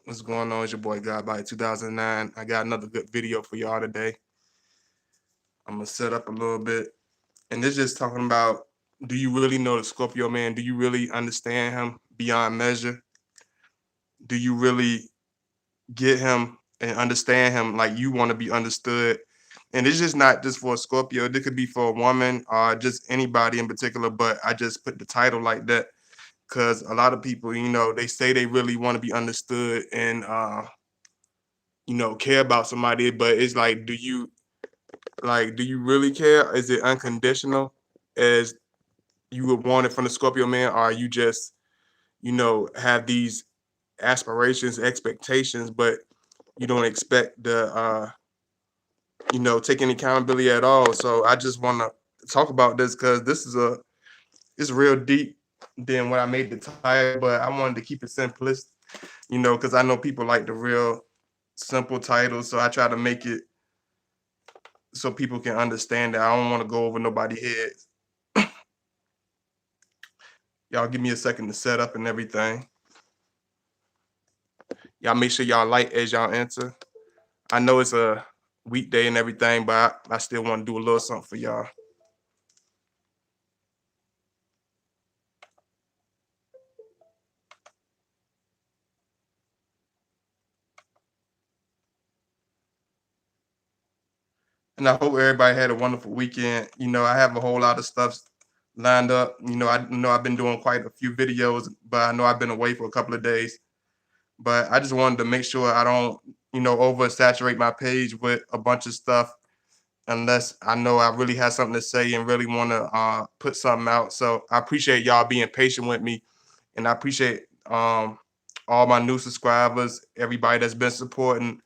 What's going on? It's your boy God by 2009. I got another good video for y'all today. I'm gonna set up a little bit, and this just talking about: do you really know the Scorpio man? Do you really understand him beyond measure? Do you really get him and understand him like you want to be understood? And it's just not just for a Scorpio. This could be for a woman or just anybody in particular. But I just put the title like that because a lot of people, they say they really want to be understood and care about somebody, but it's like, do you really care? Is it unconditional as you would want it from the Scorpio man? Or you just, have these aspirations, expectations, but you don't expect the take any accountability at all. So I just wanna talk about this because it's real deep than what I made the title, but I wanted to keep it simplistic, because I know people like the real simple titles. So I try to make it so people can understand that I don't want to go over nobody's heads. Y'all give me a second to set up and everything. Y'all make sure y'all like as y'all enter. I know it's a weekday and everything, but I still want to do a little something for y'all. And I hope everybody had a wonderful weekend. I have a whole lot of stuff lined up. I know I've been doing quite a few videos, but I know I've been away for a couple of days. But I just wanted to make sure I don't, oversaturate my page with a bunch of stuff unless I know I really have something to say and really want to put something out. So I appreciate y'all being patient with me, and I appreciate all my new subscribers, everybody that's been supporting.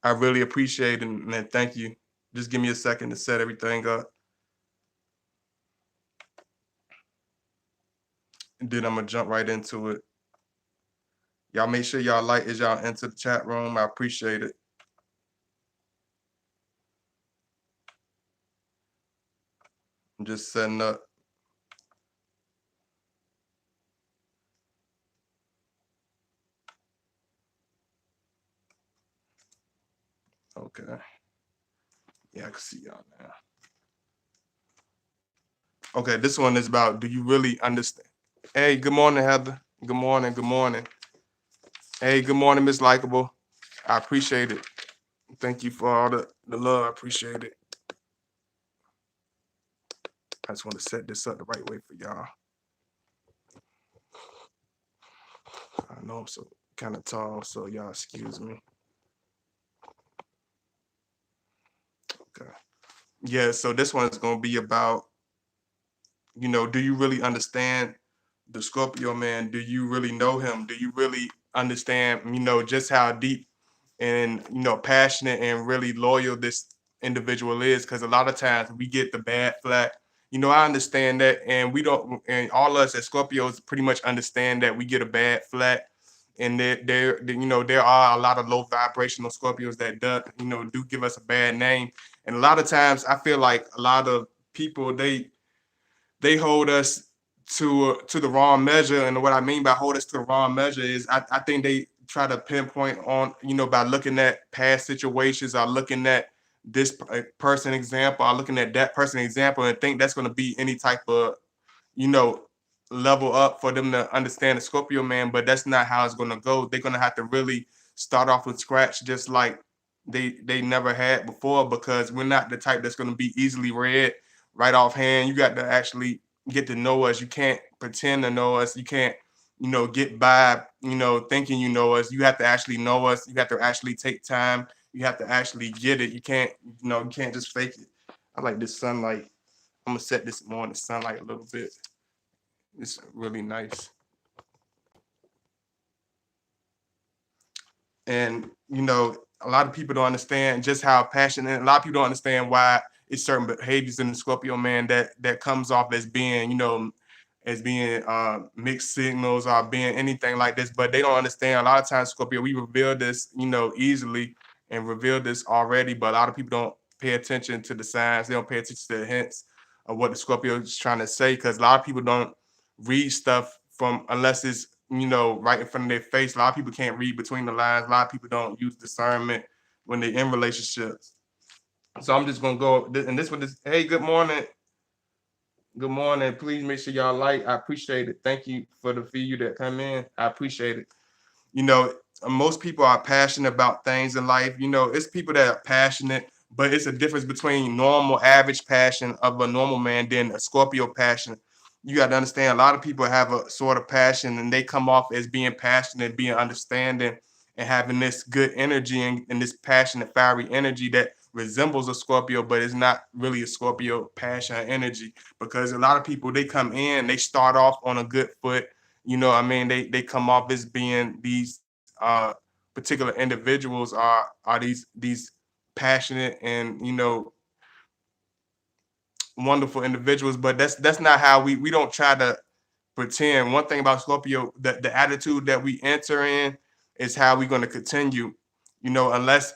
I really appreciate it, and thank you. Just give me a second to set everything up, and then I'm gonna jump right into it. Y'all make sure y'all like as y'all enter the chat room. I appreciate it. I'm just setting up. Okay. Yeah, I can see y'all now. Okay, this one is about, do you really understand? Hey, good morning, Heather. Good morning. Good morning. Hey, good morning, Miss Likeable. I appreciate it. Thank you for all the love. I appreciate it. I just want to set this up the right way for y'all. I know I'm so kind of tall, so y'all excuse me. Okay. Yeah, so this one is going to be about, do you really understand the Scorpio man? Do you really know him? Do you really understand, just how deep and, passionate and really loyal this individual is? Because a lot of times we get the bad flack. I understand that, and we don't, and all us as Scorpios pretty much understand that we get a bad flack, and there are a lot of low vibrational Scorpios that do give us a bad name, and a lot of times I feel like a lot of people they hold us to the wrong measure. And what I mean by hold us to the wrong measure is I think they try to pinpoint on, by looking at past situations or looking at this person example or looking at that person example and think that's going to be any type of, you know, level up for them to understand the Scorpio man. But that's not how it's going to go. They're going to have to really start off with scratch, just like they never had before, because we're not the type that's going to be easily read right offhand. You got to actually get to know us. You can't pretend to know us. You can't, get by, thinking you know us. You have to actually know us. You have to actually take time. You have to actually get it. You can't, you can't just fake it. I like this sunlight. I'm gonna set this more in the sunlight a little bit. It's really nice. And a lot of people don't understand just how passionate. A lot of people don't understand why it's certain behaviors in the Scorpio man that comes off as being, as being mixed signals or being anything like this. But they don't understand. A lot of times, Scorpio, we reveal this, easily and reveal this already. But a lot of people don't pay attention to the signs. They don't pay attention to the hints of what the Scorpio is trying to say, because a lot of people don't read stuff from unless it's right in front of their face. A lot of people can't read between the lines. A lot of people don't use discernment when they're in relationships. So I'm just gonna go, and this one is, hey, good morning. Good morning. Please make sure y'all like. I appreciate it. Thank you for the few that come in. I appreciate it. you know Most people are passionate about things in life. It's people that are passionate, but it's a difference between normal average passion of a normal man than a Scorpio passion. You got to understand, a lot of people have a sort of passion and they come off as being passionate, being understanding, and having this good energy, and this passionate fiery energy that resembles a Scorpio, but it's not really a Scorpio passion or energy. Because a lot of people, they come in, they start off on a good foot. I mean, they come off as being these particular individuals, are these passionate and wonderful individuals. But that's not how we don't try to pretend. One thing about Scorpio, the attitude that we enter in is how we're going to continue. Unless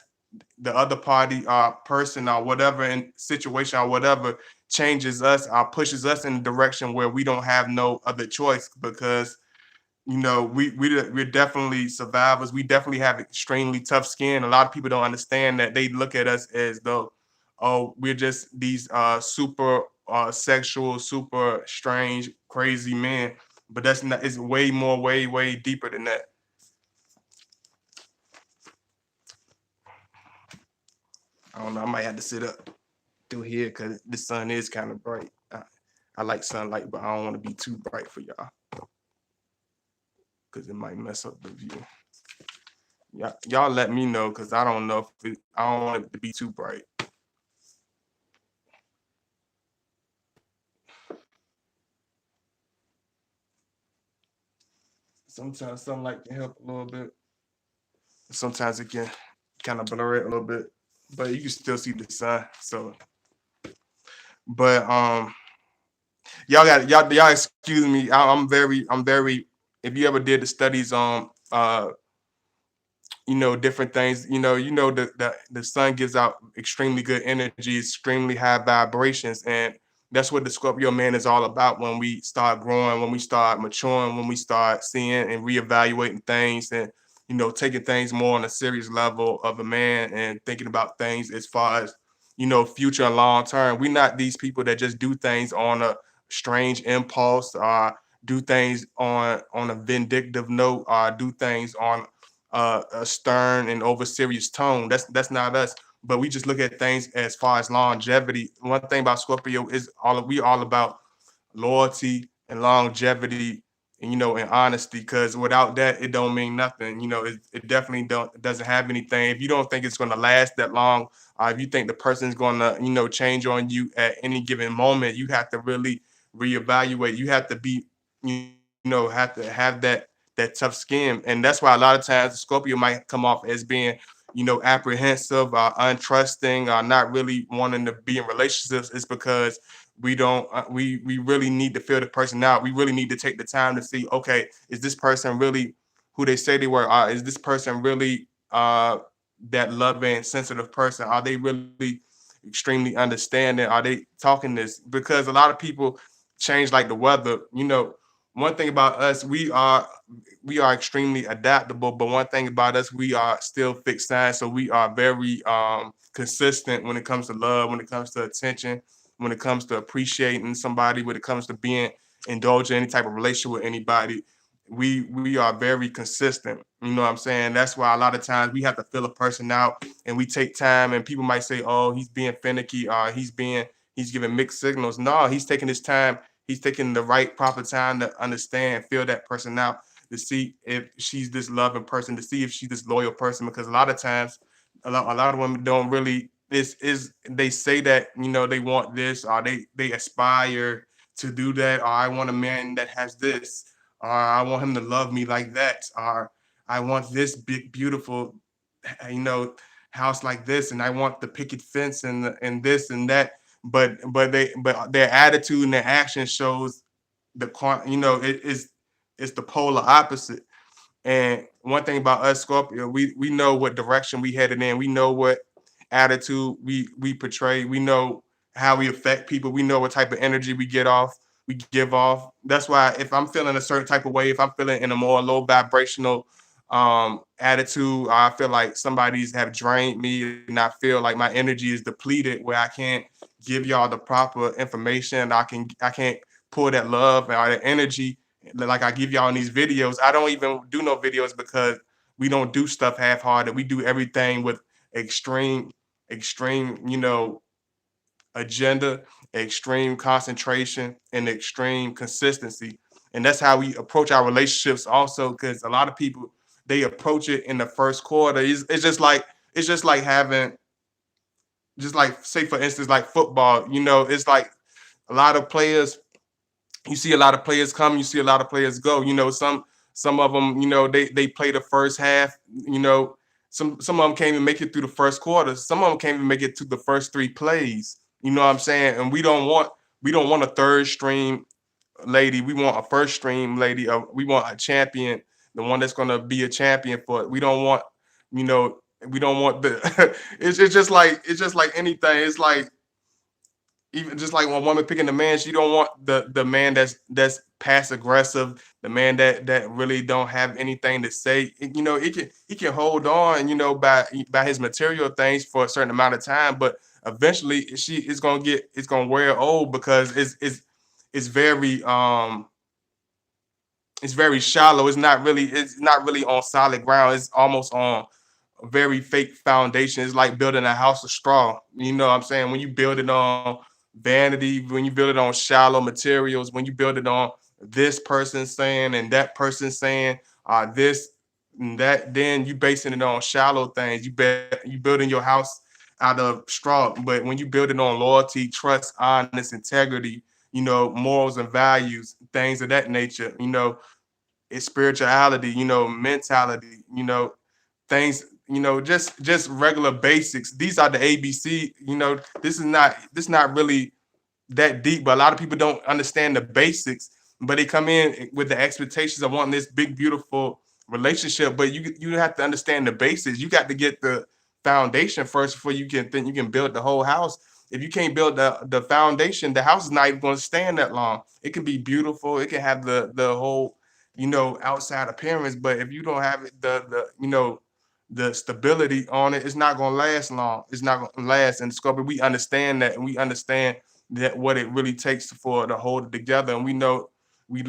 the other party or person or whatever in situation or whatever changes us or pushes us in a direction where we don't have no other choice. Because we're definitely survivors. We definitely have extremely tough skin. A lot of people don't understand that. They look at us as though, oh, we're just these super sexual, super strange, crazy men. But that's not. It's way more, way deeper than that. I don't know. I might have to sit up through here because the sun is kind of bright. I like sunlight, but I don't want to be too bright for y'all because it might mess up the view. Yeah, y'all let me know because I don't know if I don't want it to be too bright. Sometimes sunlight can help a little bit. Sometimes it can kind of blur it a little bit, but you can still see the sun. So, but y'all excuse me. I'm very. If you ever did the studies on different things, the sun gives out extremely good energy, extremely high vibrations, and that's what the Scorpio man is all about. When we start growing, when we start maturing, when we start seeing and reevaluating things, and taking things more on a serious level of a man, and thinking about things as far as future and long term. We're not these people that just do things on a strange impulse, or do things on a vindictive note, or do things on a stern and over serious tone. That's not us. But we just look at things as far as longevity. One thing about Scorpio is we all about loyalty and longevity, and and honesty. Because without that, it don't mean nothing. It definitely doesn't have anything. If you don't think it's going to last that long, if you think the person's going to change on you at any given moment, you have to really reevaluate. You have to be have to have that tough skin. And that's why a lot of times Scorpio might come off as being apprehensive, untrusting, not really wanting to be in relationships. Is because we don't we really need to feel the person out. We really need to take the time to see, okay, is this person really who they say they were? Is this person really that loving, sensitive person? Are they really extremely understanding? Are they talking this? Because a lot of people change like the weather. One thing about us, we are extremely adaptable, but one thing about us, we are still fixed signs. So we are very consistent when it comes to love, when it comes to attention, when it comes to appreciating somebody, when it comes to being indulged in any type of relationship with anybody. We are very consistent. You know what I'm saying? That's why a lot of times we have to fill a person out, and we take time, and people might say, oh, he's being finicky, or he's giving mixed signals. No, he's taking his time. He's taking the right proper time to understand, feel that person out, to see if she's this loving person, to see if she's this loyal person. Because a lot of times, a lot of women don't really. This is they say that they want this, or they aspire to do that, or I want a man that has this, or I want him to love me like that, or I want this big beautiful you know house like this, and I want the picket fence and this and that. But their attitude and their action shows it is it's the polar opposite. And one thing about us Scorpio, we know what direction we headed in. We know what attitude we portray. We know how we affect people. We know what type of energy we get off. we give off. That's why if I'm feeling a certain type of way, if I'm feeling in a more low vibrational attitude, I feel like somebody's have drained me and I feel like my energy is depleted where I can't give y'all the proper information. I can't pull that love or that energy like I give y'all in these videos. I don't even do no videos because we don't do stuff half-hearted. We do everything with extreme, extreme, agenda, extreme concentration, and extreme consistency. And that's how we approach our relationships also, because a lot of people they approach it in the first quarter. It's just like having just like say for instance like football. It's like a lot of players you see a lot of players come, you see a lot of players go. Some of them, they play the first half. Some of them can't even make it through the first quarter. Some of them can't even make it to the first three plays. You know what I'm saying? And we don't want a third stream lady. We want a first stream lady. We want a champion, the one that's gonna be a champion for it. You know, we don't want the. It's just like anything. It's like even just like one woman picking the man, she don't want the man that's passive aggressive, the man that really don't have anything to say. He can hold on, by his material things for a certain amount of time, but eventually it's gonna wear old because it's very it's very shallow. It's not really on solid ground. It's almost on a very fake foundation. It's like building a house of straw. You know what I'm saying? When you build it on vanity, when you build it on shallow materials, when you build it on this person saying and that person saying this and that, then you basing it on shallow things. You building your house out of straw. But when you build it on loyalty, trust, honest, integrity, morals and values, things of that nature, it's spirituality, mentality, things, just regular basics. These are the ABC. This is not really that deep, but a lot of people don't understand the basics. But they come in with the expectations of wanting this big, beautiful relationship. But you have to understand the basics. You got to get the foundation first before you can think you can build the whole house. If you can't build the foundation, the house is not even going to stand that long. It can be beautiful. It can have the whole outside appearance, but if you don't have it, the stability on it, it's not gonna last long. It's not gonna last. And Scorpio, we understand that, and we understand that what it really takes for to hold it together. And we know we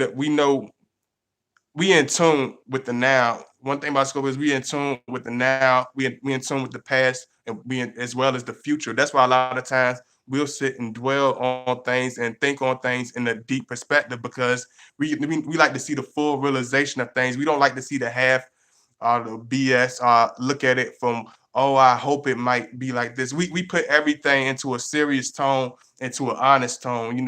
in tune with the now. One thing about Scorpio is we in tune with the now. We in tune with the past, and as well as the future. That's why a lot of times we'll sit and dwell on things and think on things in a deep perspective because we like to see the full realization of things. We don't like to see the half the BS. Look at it from, oh, I hope it might be like this. We put everything into a serious tone, into an honest tone,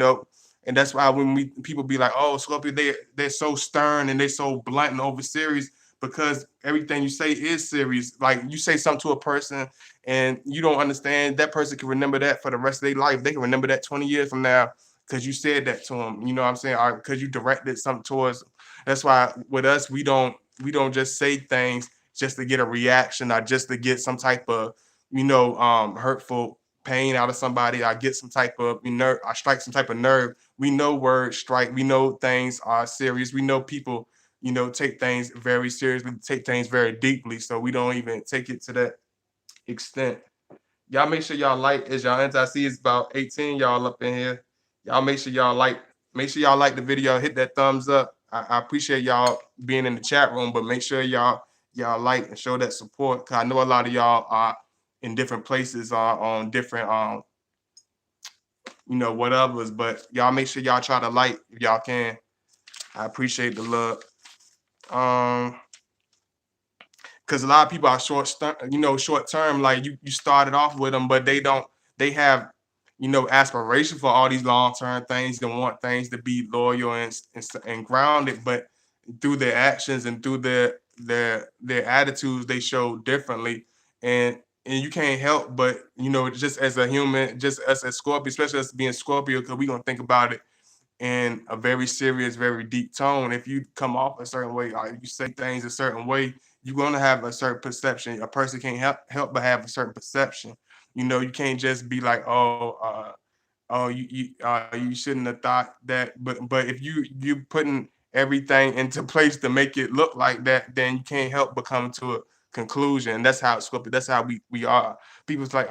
and that's why when we people be like, oh, Scorpio, they're so stern and they're so blunt and over serious because everything you say is serious. Like you say something to a person and you don't understand, that person can remember that for the rest of their life. They can remember that 20 years from now because you said that to them. You know what I'm saying? Or because you directed something towards them. That's why with us, we don't just say things just to get a reaction or just to get some type of hurtful pain out of somebody. I get some type of nerve. I strike some type of nerve. We know words strike. We know things are serious. We know people take things very seriously, take things very deeply. So we don't even take it to that extent. Y'all make sure y'all like, as y'all enter. I see it's about 18 y'all up in here. Y'all make sure y'all like the video, hit that thumbs up. I appreciate y'all being in the chat room, but make sure y'all like and show that support. Cause I know a lot of y'all are in different places, are on different whatever's, but y'all make sure y'all try to like if y'all can. I appreciate the love. Um because a lot of people are short term. Like you started off with them, but they have aspiration for all these long term things and want things to be loyal and grounded. But through their actions and through their attitudes, they show differently. And you can't help but just as a human, just as a Scorpio, especially us being Scorpio, because we're gonna think about it in a very serious, very deep tone. If you come off a certain way or you say things a certain way, you're gonna have a certain perception. A person can't help but have a certain perception. You can't just be like, oh, oh, you shouldn't have thought that. But if you putting everything into place to make it look like that, then you can't help but come to a conclusion. That's how it's Scorpio. That's how we are. People's like,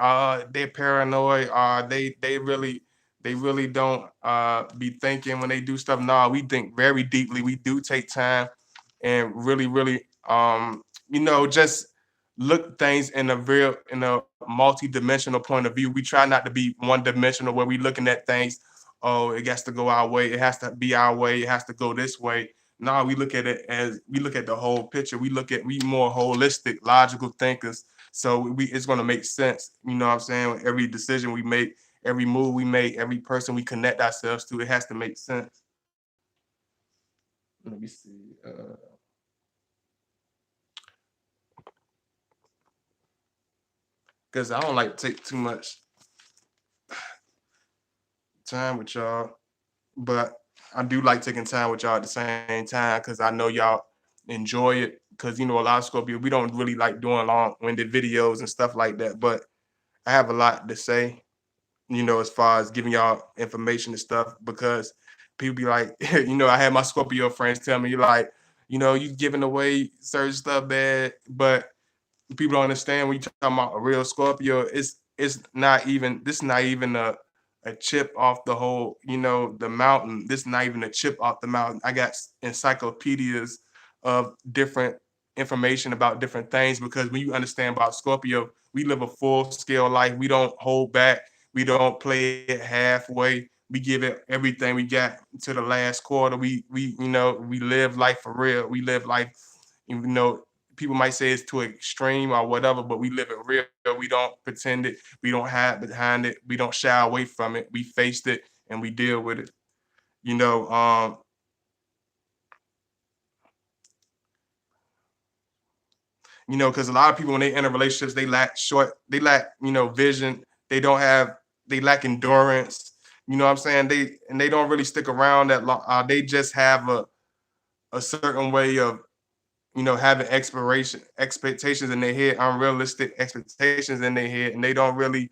they're paranoid. They really don't be thinking when they do stuff. No, we think very deeply. We do take time and really just look things in a multi-dimensional point of view. We try not to be one dimensional where we looking at things, oh, it has to go our way, it has to be our way, it has to go this way. No, we look at it as we look at the whole picture. We more holistic, logical thinkers. So we it's gonna make sense. You know what I'm saying? Every decision we make, every move we make, every person we connect ourselves to, it has to make sense. Let me see. Because I don't like to take too much time with y'all, but I do like taking time with y'all at the same time because I know y'all enjoy it. Because a lot of Scorpio, we don't really like doing long-winded videos and stuff like that. But I have a lot to say, as far as giving y'all information and stuff, because people be like, I had my Scorpio friends tell me like, you giving away certain stuff bad, but people don't understand when you talking about a real Scorpio, it's not even this is not even a chip off the whole, the mountain. This is not even a chip off the mountain. I got encyclopedias of different information about different things because when you understand about Scorpio, we live a full scale life. We don't hold back. We don't play it halfway. We give it everything we got to the last quarter. We live life for real. We live life, even though people might say it's too extreme or whatever, but we live it real. We don't pretend it. We don't hide behind it. We don't shy away from it. We faced it and we deal with it. You know, um, because a lot of people when they enter relationships, they lack, vision. They lack endurance. You know what I'm saying? They don't really stick around that long. They just have a certain way of having expiration expectations in their head, unrealistic expectations in their head, and they don't really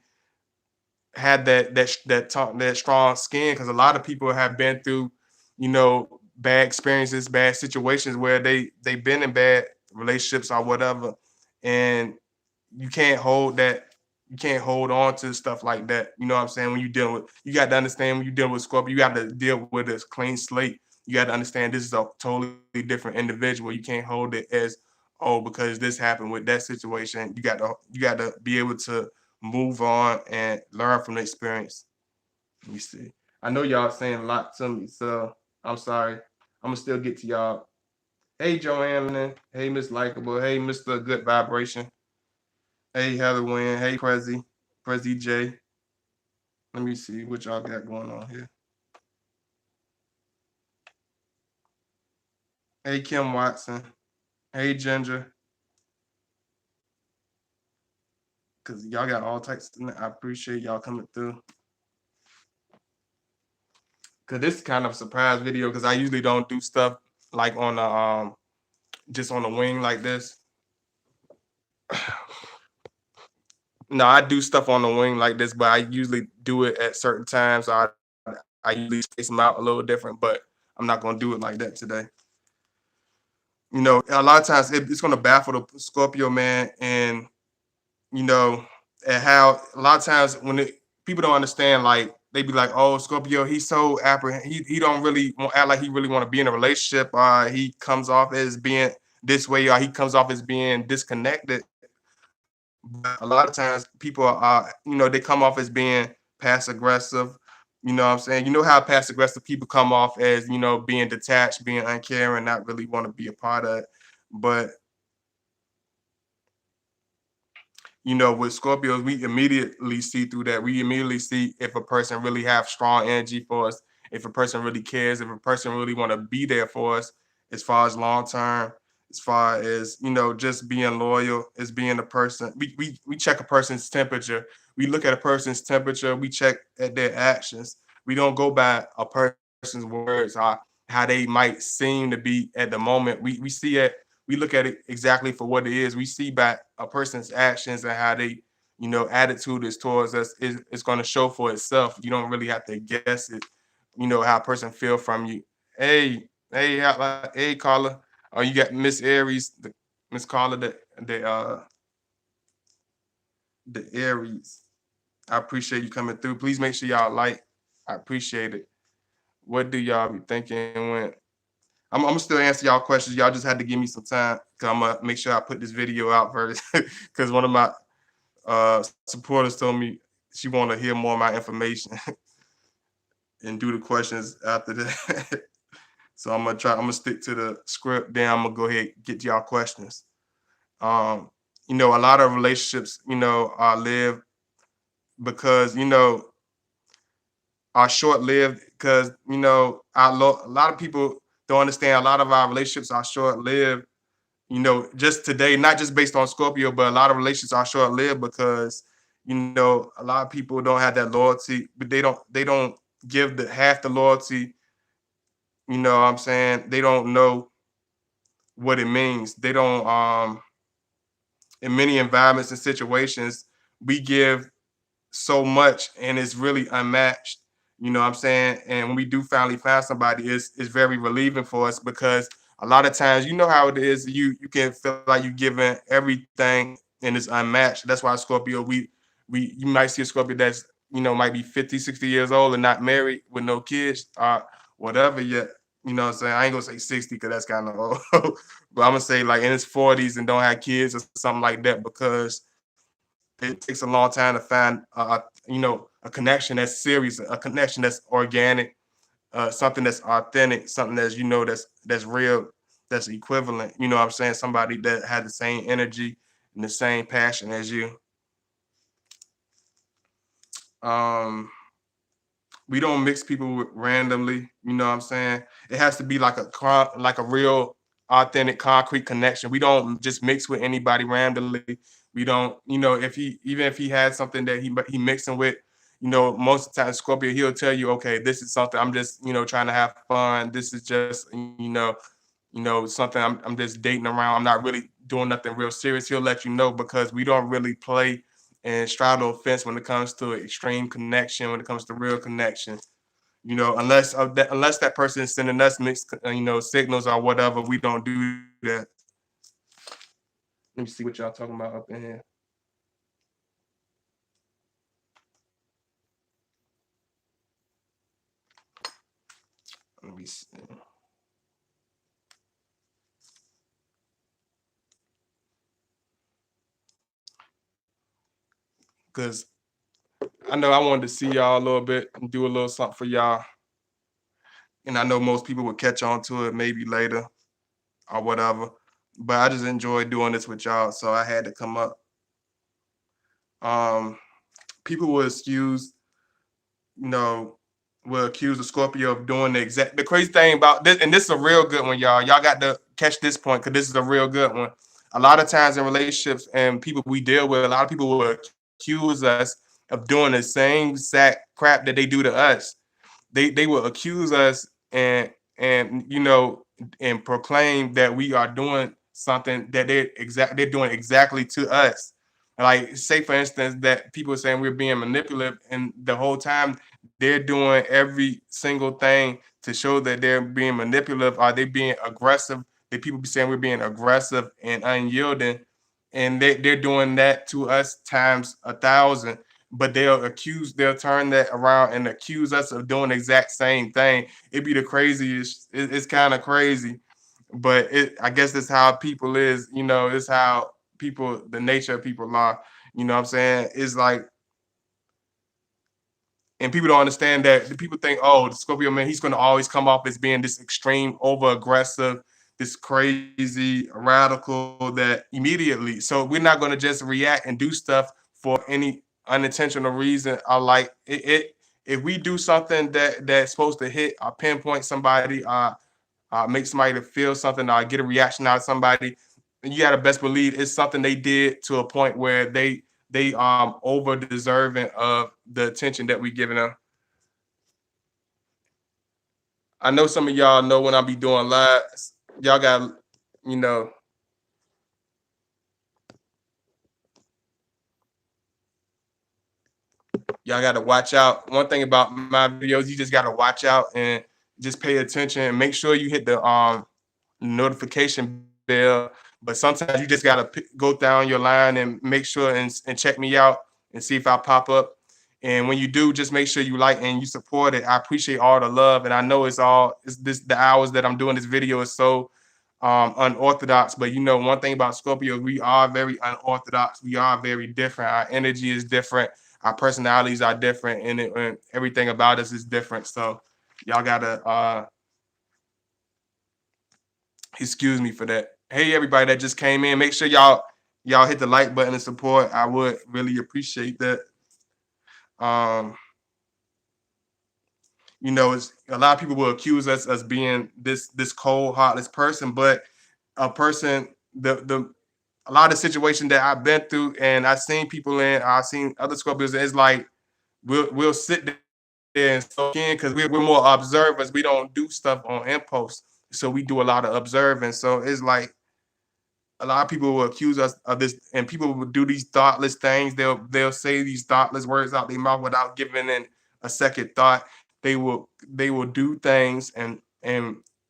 have that strong skin because a lot of people have been through, bad experiences, bad situations where they've been in bad relationships or whatever, and you can't hold that. You can't hold on to stuff like that. You know what I'm saying? When you dealing with, you got to understand when you deal with Scorpio, you got to deal with this clean slate. You got to understand this is a totally different individual. You can't hold it as, oh, because this happened with that situation. You got to be able to move on and learn from the experience. Let me see. I know y'all saying a lot to me, so I'm sorry. I'm gonna still get to y'all. Hey, Joanne. Hey, Miss Likeable. Hey, Mr. Good Vibration. Hey, Heather Wynn. Hey, Prezi J. Let me see what y'all got going on here. Hey, Kim Watson. Hey, Ginger. Cause y'all got all types. I appreciate y'all coming through. Cause this is kind of a surprise video because I usually don't do stuff like on the just on the wing like this. No, I do stuff on the wing like this, but I usually do it at certain times. I usually space them out a little different, but I'm not gonna do it like that today. A lot of times it's gonna baffle the Scorpio man, and you know, and how a lot of times people don't understand, like they be like, "Oh, Scorpio, he's so apprehend. He don't really act like he really want to be in a relationship. He comes off as being this way, or he comes off as being disconnected." But a lot of times people are, they come off as being passive aggressive. You know what I'm saying? You know how passive aggressive people come off as, being detached, being uncaring, not really want to be a part of it. But with Scorpios, we immediately see through that. We immediately see if a person really have strong energy for us, if a person really cares, if a person really want to be there for us, as far as long term, as far as just being loyal, as being a person. We check a person's temperature. We look at a person's temperature. We check at their actions. We don't go by a person's words or how they might seem to be at the moment. We see it, we look at it exactly for what it is. We see back a person's actions and how they, attitude is towards us, is going to show for itself. You don't really have to guess it. How a person feel from you. Hey, Carla. Oh, you got Miss Aries, Miss Carla, the Aries. I appreciate you coming through. Please make sure y'all like. I appreciate it. What do y'all be thinking when I'm gonna still answer y'all questions. Y'all just had to give me some time because I'm gonna make sure I put this video out first. Because one of my supporters told me she want to hear more of my information and do the questions after that. So I'm gonna stick to the script. Then I'm gonna go ahead and get to y'all questions. Um, a lot of relationships, are lived because are short lived because a lot of people don't understand. A lot of our relationships are short lived. Just today, not just based on Scorpio, but a lot of relationships are short lived because a lot of people don't have that loyalty, but they don't give the half the loyalty. You know what I'm saying? They don't know what it means. They don't in many environments and situations, we give so much and it's really unmatched. You know what I'm saying? And when we do finally find somebody, it's very relieving for us because a lot of times, you know how it is, you can feel like you're giving everything and it's unmatched. That's why Scorpio, we you might see a Scorpio that's might be 50, 60 years old and not married with no kids, whatever yet. You know what I'm saying? I ain't gonna say 60 because that's kind of old, but I'm gonna say like in his 40s and don't have kids or something like that because it takes a long time to find a connection that's serious, a connection that's organic, something that's authentic, something that's real, that's equivalent. You know what I'm saying? Somebody that had the same energy and the same passion as you. Um, we don't mix people with randomly. You know what I'm saying? It has to be like a real authentic concrete connection. We don't just mix with anybody randomly. We don't, if he even if he had something that he mixing with, most of the time Scorpio, he'll tell you, okay, this is something I'm just, trying to have fun. This is just, something I'm just dating around. I'm not really doing nothing real serious. He'll let you know because we don't really play and straddle a fence when it comes to extreme connection, when it comes to real connection. Unless that person is sending us mixed, signals or whatever, we don't do that. Let me see what y'all talking about up in here. Let me see. Because I know I wanted to see y'all a little bit and do a little something for y'all. And I know most people would catch on to it maybe later or whatever. But I just enjoy doing this with y'all. So I had to come up. Um, People will excuse, you know, will accuse the Scorpio of doing the crazy thing about this, and this is a real good one, y'all. Y'all got to catch this point because this is a real good one. A lot of times in relationships and people we deal with, a lot of people will accuse us of doing the same exact crap that they do to us. They will accuse us and and proclaim that we are doing something that they're doing exactly to us. Like say for instance that people are saying we're being manipulative, and the whole time they're doing every single thing to show that they're being manipulative. Are they being aggressive? The people be saying we're being aggressive and unyielding, and they're doing that to us times 1,000. But they'll turn that around and accuse us of doing the exact same thing. It'd be the craziest. It's kind of crazy, but I guess that's how people is. It's how people, the nature of people are. You know what I'm saying? It's like, and people don't understand that. The people think, oh, the Scorpio man, he's going to always come off as being this extreme, over aggressive, this crazy radical that immediately. So we're not going to just react and do stuff for any unintentional reason. I like it. If we do something that's supposed to hit or pinpoint somebody, make somebody to feel something, or get a reaction out of somebody, you gotta best believe it's something they did to a point where they over deserving of the attention that we giving them. I know some of y'all know when I be doing lives, y'all got you know y'all got to watch out. One thing about my videos, you just got to watch out and just pay attention and make sure you hit the notification bell. But sometimes you just gotta go down your line and make sure and check me out and see if I pop up. And when you do, just make sure you like and you support it. I appreciate all the love, and I know it's this the hours that I'm doing this video is so unorthodox. But you know, one thing about Scorpio, we are very unorthodox. We are very different. Our energy is different. Our personalities are different, and everything about us is different. So y'all gotta excuse me for that. Hey, everybody that just came in, make sure y'all hit the like button and support. I would really appreciate that. Um, you know, it's a lot of people will accuse us as being this cold, heartless person, but a person the a lot of situations that I've been through and I've seen people in, I've seen other Scorpios. It's like we'll sit there and soak in because we're more observers. We don't do stuff on impulse, so we do a lot of observing. So it's like a lot of people will accuse us of this, and people will do these thoughtless things. They'll say these thoughtless words out their mouth without giving in a second thought. They will do things and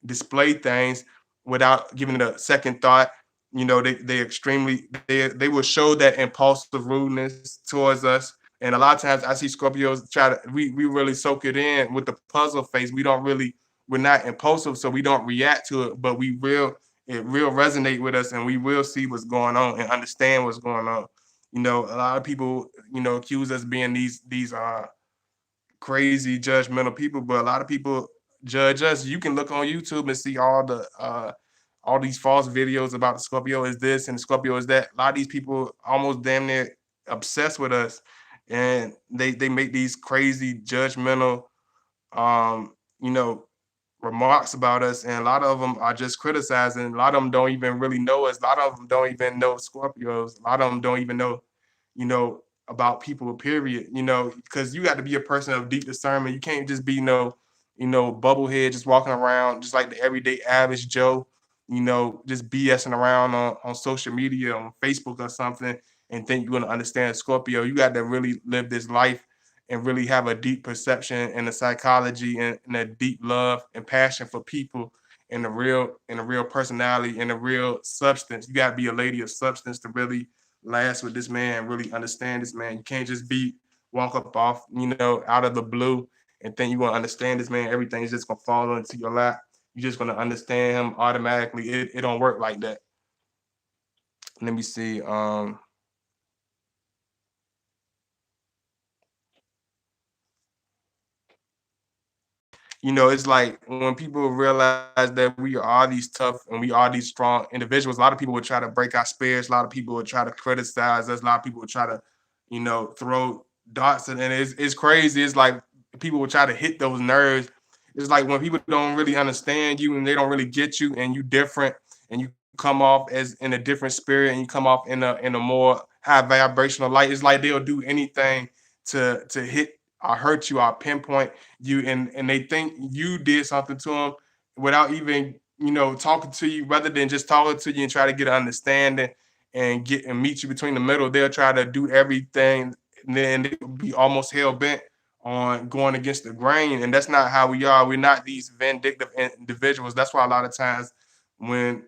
display things without giving it a second thought. You know, they extremely they will show that impulsive rudeness towards us. And a lot of times I see Scorpios try to we really soak it in with the puzzle face. We're not impulsive, so we don't react to it, but it will resonate with us and we will see what's going on and understand what's going on. You know, a lot of people, you know, accuse us being these crazy judgmental people, but a lot of people judge us. You can look on YouTube and see all these false videos about the Scorpio is this and the Scorpio is that. A lot of these people almost damn near obsessed with us, and they make these crazy judgmental you know remarks about us, and a lot of them are just criticizing. A lot of them don't even really know us. A lot of them don't even know Scorpios. A lot of them don't even know, about people. Period. Because you got to be a person of deep discernment. You can't just be bubblehead, just walking around just like the everyday average Joe. Just BSing around on social media, on Facebook or something, and think you're gonna understand Scorpio. You got to really live this life and really have a deep perception and a psychology and a deep love and passion for people and a real personality and a real substance. You gotta be a lady of substance to really last with this man, really understand this man. You can't just be walk up off, out of the blue and think you're gonna understand this man. Everything's just gonna fall into your lap. You're just gonna understand him automatically. It don't work like that. Let me see. It's like when people realize that we are these tough and we are these strong individuals, a lot of people would try to break our spirits. A lot of people would try to criticize us. A lot of people would try to, throw darts. And it's crazy. It's like people would try to hit those nerves. It's like when people don't really understand you and they don't really get you and you different and you come off as in a different spirit and you come off in a more high vibrational light. It's like they'll do anything to hit or hurt you or pinpoint you, and they think you did something to them without even talking to you, rather than just talking to you and try to get an understanding and get and meet you between the middle. They'll try to do everything, and then they'll be almost hell-bent on going against the grain, and that's not how we are. We're not these vindictive individuals. That's why a lot of times when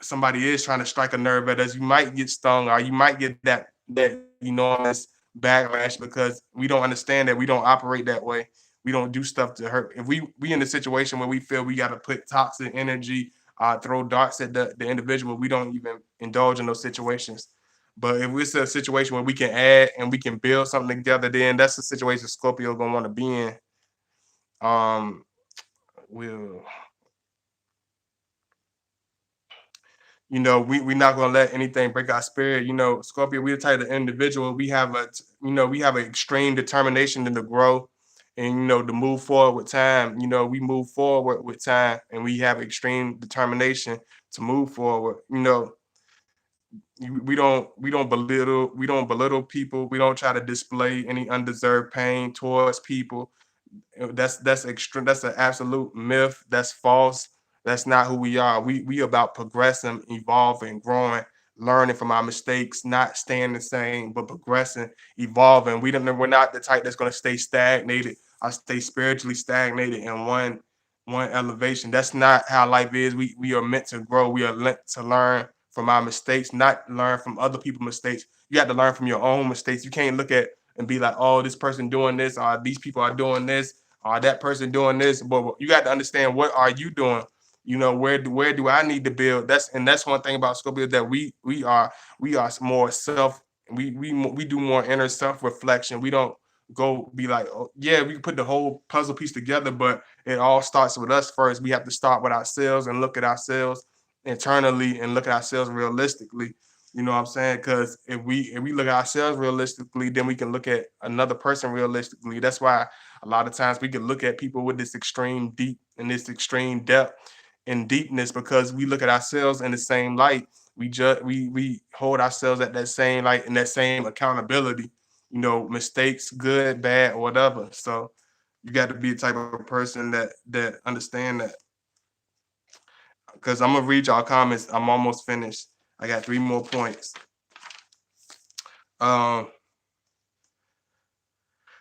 somebody is trying to strike a nerve at us, you might get stung or you might get that enormous backlash because we don't understand that we don't operate that way. We don't do stuff to hurt. If we in a situation where we feel we got to put toxic energy, throw darts at the individual, we don't even indulge in those situations. But if it's a situation where we can add and we can build something together, then that's the situation Scorpio gonna want to be in. Um, we'll we're not gonna let anything break our spirit. Scorpio, we're the type of individual. We have an extreme determination to grow and to move forward with time. We move forward with time and we have extreme determination to move forward. We don't belittle people. We don't try to display any undeserved pain towards people. That's extreme. That's an absolute myth. That's false. That's not who we are. We about progressing, evolving, growing, learning from our mistakes, not staying the same, but progressing, evolving. We're not the type that's going to stay stagnated. I stay spiritually stagnated in one elevation. That's not how life is. We are meant to grow. We are meant to learn from our mistakes, not learn from other people's mistakes. You have to learn from your own mistakes. You can't look at and be like, oh, this person doing this, or these people are doing this, or that person doing this. But you got to understand, what are you doing? Where do I need to build? That's one thing about Scorpio, that we are more self. We do more inner self reflection. We don't go be like, oh, yeah, we put the whole puzzle piece together, but it all starts with us first. We have to start with ourselves and look at ourselves internally and look at ourselves realistically. You know what I'm saying? Because if we look at ourselves realistically, then we can look at another person realistically. That's why a lot of times we can look at people with this extreme deep and this extreme depth and deepness, because we look at ourselves in the same light. We hold ourselves at that same light and that same accountability. Mistakes, good, bad, or whatever. So you got to be the type of person that understand that. Because I'm gonna read y'all comments. I'm almost finished. I got 3 more points. Um,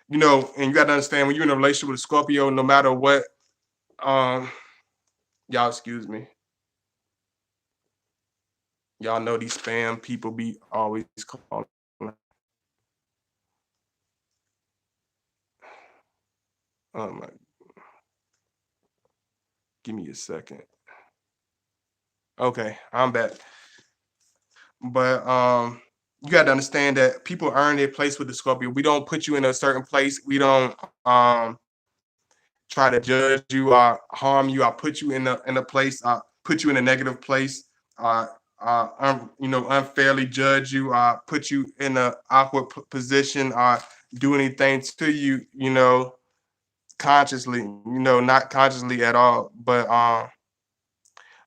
and you got to understand, when you're in a relationship with a Scorpio, no matter what, um, y'all excuse me. Y'all know these spam people be always calling. Oh my, give me a second. Okay, I'm back. But you got to understand that people earn their place with the Scorpio. We don't put you in a certain place. We don't try to judge you or harm you. I put you in a place. I put you in a negative place. Uh, Unfairly judge you. Put you in an awkward position. Do anything to you. Consciously. Not consciously at all. But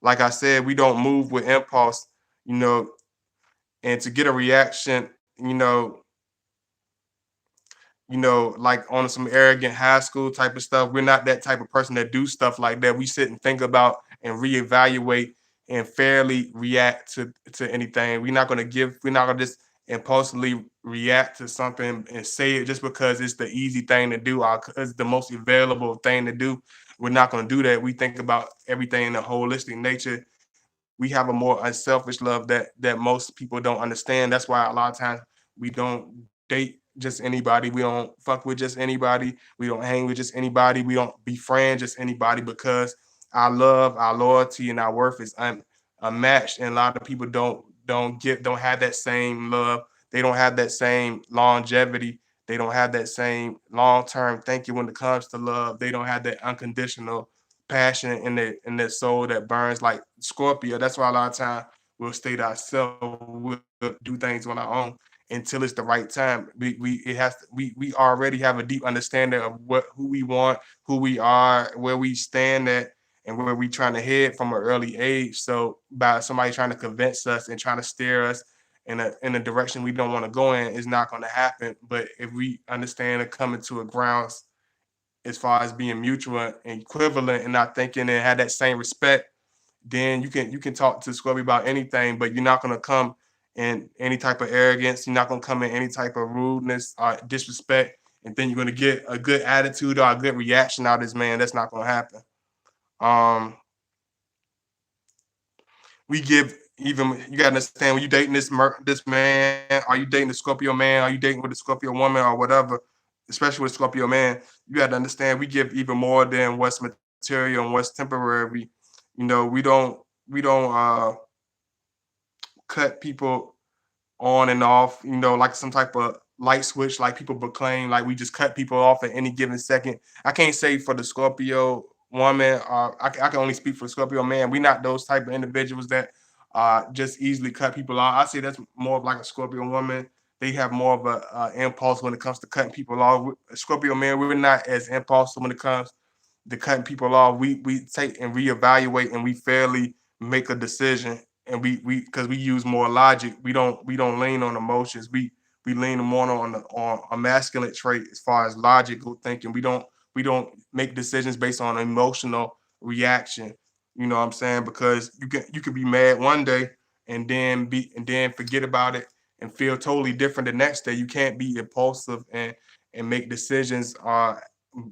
like I said, we don't move with impulse. You know, and to get a reaction, you know, like on some arrogant high school type of stuff. We're not that type of person that do stuff like that. We sit and think about and reevaluate and fairly react to anything. We're not gonna just impulsively react to something and say it just because it's the easy thing to do or it's the most available thing to do. We're not gonna do that. We think about everything in a holistic nature. We have a more unselfish love that most people don't understand. That's why a lot of times we don't date just anybody. We don't fuck with just anybody. We don't hang with just anybody. We don't befriend just anybody, because our love, our loyalty, and our worth is unmatched. And a lot of people don't have that same love. They don't have that same longevity. They don't have that same long term thinking when it comes to love. They don't have that unconditional passion in their soul that burns like Scorpio. That's why a lot of time we'll stay to ourselves. We'll do things on our own until it's the right time. We already have a deep understanding of who we want, who we are, where we stand at, and where we trying to head from an early age. So by somebody trying to convince us and trying to steer us in a direction we don't want to go in, is not going to happen. But if we understand and come into a grounds as far as being mutual and equivalent and not thinking and have that same respect, then you can talk to Scorpio about anything, but you're not gonna come in any type of arrogance. You're not gonna come in any type of rudeness or disrespect, and then you're gonna get a good attitude or a good reaction out of this man. That's not gonna happen. Um, we give even you gotta understand, when you dating this man, are you dating the Scorpio man? Are you dating with a Scorpio woman or whatever? Especially with Scorpio man, you got to understand we give even more than what's material and what's temporary. We don't cut people on and off, like some type of light switch, like people proclaim, like we just cut people off at any given second. I can't say for the Scorpio woman, I can only speak for the Scorpio man. We not those type of individuals that just easily cut people off. I say that's more of like a Scorpio woman. They have more of a impulse when it comes to cutting people off. Scorpio man, we're not as impulsive when it comes to cutting people off. We take and reevaluate and we fairly make a decision, and we because we use more logic. We don't lean on emotions. We lean more on a masculine trait as far as logical thinking. We don't make decisions based on emotional reaction. You know what I'm saying? Because you can be mad one day and then forget about it and feel totally different the next day. You can't be impulsive and make decisions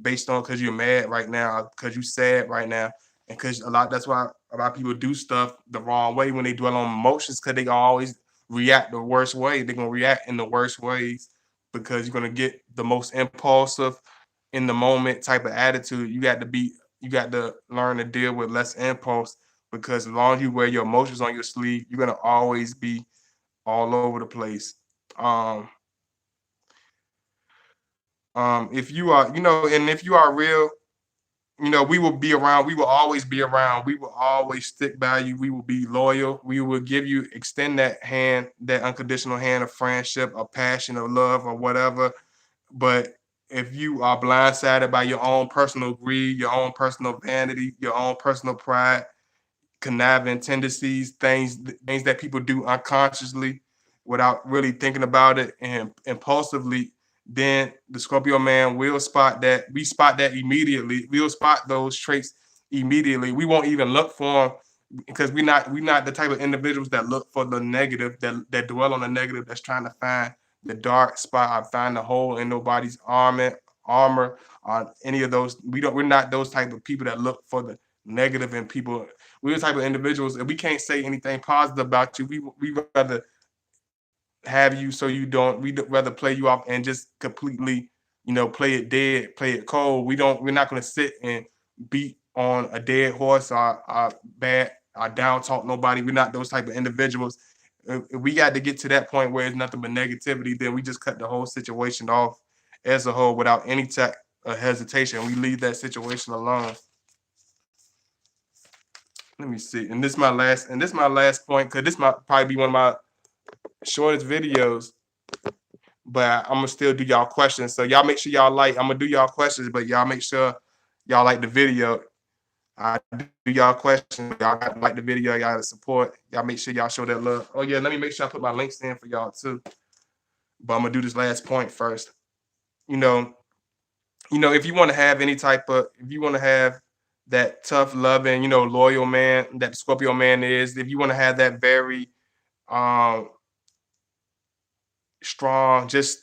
based on because you're mad right now, because you're sad right now, and because that's why a lot of people do stuff the wrong way when they dwell on emotions, because they always react the worst way. They're gonna react in the worst ways because you're gonna get the most impulsive in the moment type of attitude. You got to learn to deal with less impulse, because as long as you wear your emotions on your sleeve, you're gonna always be all over the place. Um, if you are, and if you are real, we will be around. We will always be around. We will always stick by you. We will be loyal. We will extend that hand, that unconditional hand of friendship, of passion, of love, or whatever. But if you are blindsided by your own personal greed, your own personal vanity, your own personal pride, conniving tendencies, things that people do unconsciously without really thinking about it and impulsively, then the Scorpio man will spot that. We spot that immediately. We'll spot those traits immediately. We won't even look for them because we're not the type of individuals that look for the negative, that dwell on the negative, that's trying to find the dark spot or find the hole in nobody's armor on any of those. We're not those type of people that look for the negative in people. We're the type of individuals, if we can't say anything positive about you, we rather have you so you don't. We'd rather play you off and just completely, play it dead, play it cold. We're not going to sit and beat on a dead horse or bad or down talk nobody. We're not those type of individuals. If we got to get to that point where it's nothing but negativity, then we just cut the whole situation off as a whole without any type of hesitation. We leave that situation alone. Let me see. And this my last point, because this might probably be one of my shortest videos, but I'm gonna still do y'all questions. So y'all make sure I'm gonna do y'all questions, but y'all make sure y'all like the video. I do y'all questions. Y'all got to like the video, y'all gotta support. Y'all make sure y'all show that love. Oh yeah, let me make sure I put my links in for y'all too. But I'm gonna do this last point first. You know, if you want to have if you want to have that tough, loving, loyal man that the Scorpio man is, if you want to have that very um strong, just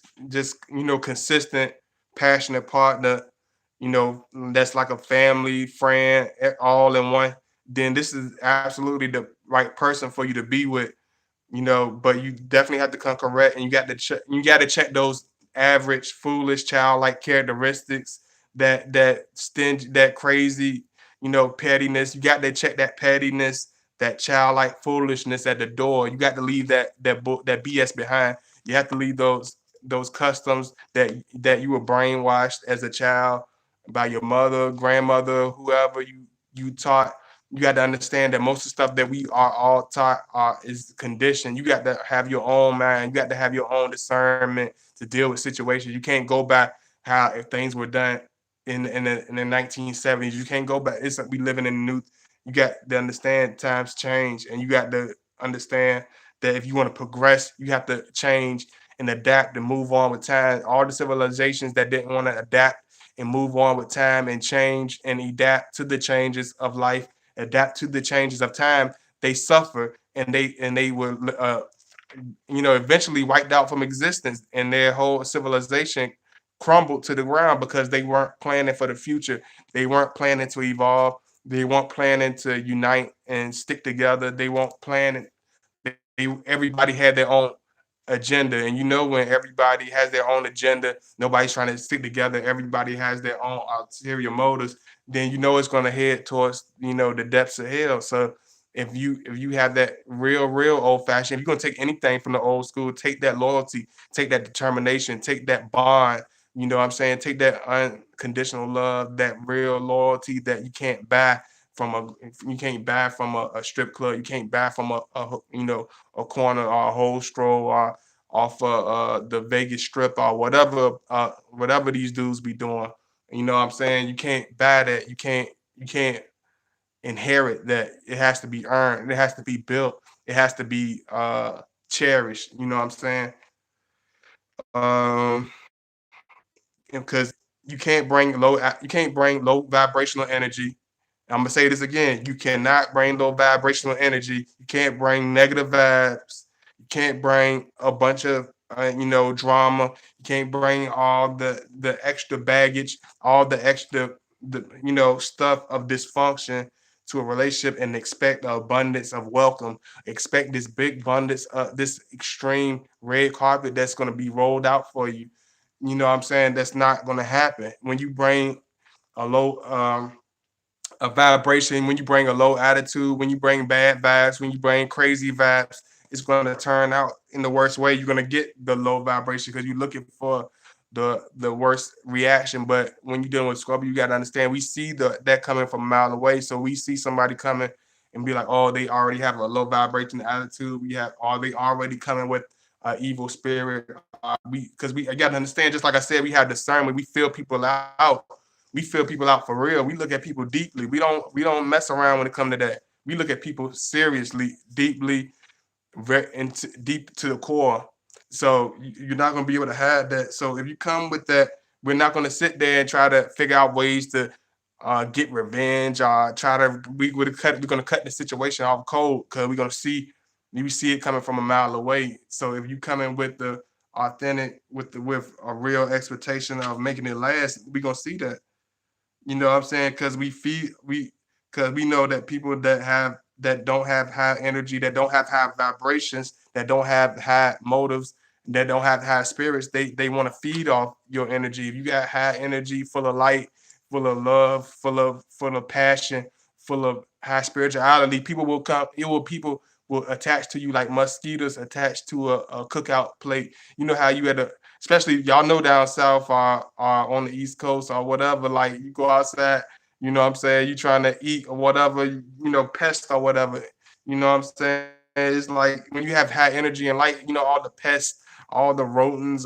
consistent, passionate partner, that's like a family friend, all in one, then this is absolutely the right person for you to be with. But you definitely have to come correct, and you got to check those average, foolish, childlike characteristics, that stingy, that crazy, pettiness. You got to check that pettiness, that childlike foolishness at the door. You got to leave that BS behind. You have to leave those customs that you were brainwashed as a child by your mother, grandmother, whoever you taught. You got to understand that most of the stuff that we are all taught is conditioned. You got to have your own mind. You got to have your own discernment to deal with situations. You can't go by how if things were done in the 1970s. You can't go back. It's like we living in the new. You got to understand times change, and you got to understand that if you want to progress, you have to change and adapt and move on with time. All the civilizations that didn't want to adapt and move on with time and change and adapt to the changes of life, adapt to the changes of time, they suffer, and they were eventually wiped out from existence, and their whole civilization crumbled to the ground because they weren't planning for the future. They weren't planning to evolve. They weren't planning to unite and stick together. They weren't planning. Everybody had their own agenda, and when everybody has their own agenda, nobody's trying to stick together. Everybody has their own ulterior motives. Then it's going to head towards the depths of hell. So if you have that real old fashioned, if you're gonna take anything from the old school, take that loyalty, take that determination, take that bond. What I'm saying, take that unconditional love, that real loyalty that you can't buy from a strip club. You can't buy from a corner or a whole stroll or off the Vegas Strip or whatever these dudes be doing. What I'm saying, you can't buy that. You can't inherit that. It has to be earned. It has to be built. It has to be cherished. You know what I'm saying? Um, because you can't bring low vibrational energy I'm gonna say this again. You cannot bring low vibrational energy. You can't bring negative vibes. You can't bring a bunch of drama. You can't bring all the extra baggage, all the extra stuff of dysfunction to a relationship and expect the abundance of welcome. Expect this big abundance, this extreme red carpet that's gonna be rolled out for you. You know what I'm saying? That's not gonna happen when you bring a low a vibration, when you bring a low attitude, when you bring bad vibes, when you bring crazy vibes, it's going to turn out in the worst way. You're going to get the low vibration because you're looking for the worst reaction. But when you're dealing with Scorpio, you got to understand we see that coming from a mile away. So we see somebody coming and be like, oh, they already have a low vibration attitude. We have, oh, they already coming with evil spirit. Because we got to understand, just like I said, we have discernment. We feel people out. We feel people out for real. We look at people deeply. We don't mess around when it comes to that. We look at people seriously, deeply, very deep to the core. So you're not going to be able to have that. So if you come with that, we're not going to sit there and try to figure out ways to get revenge or try to we're going to cut the situation off cold because we're going to see we see it coming from a mile away. So if you come in with the authentic with a real expectation of making it last, we're going to see that. You know what I'm saying? Because we know that people that don't have high energy, that don't have high vibrations, that don't have high motives, that don't have high spirits, they want to feed off your energy. If you got high energy, full of light, full of love, full of passion, full of high spirituality, people will come. People will attach to you like mosquitoes attached to a cookout plate. You know how you had to, especially y'all know down south or on the East Coast or whatever, like you go outside, you know what I'm saying, you trying to eat or whatever, pest or whatever, you know what I'm saying? It's like when you have high energy and light, all the pests, all the rodents,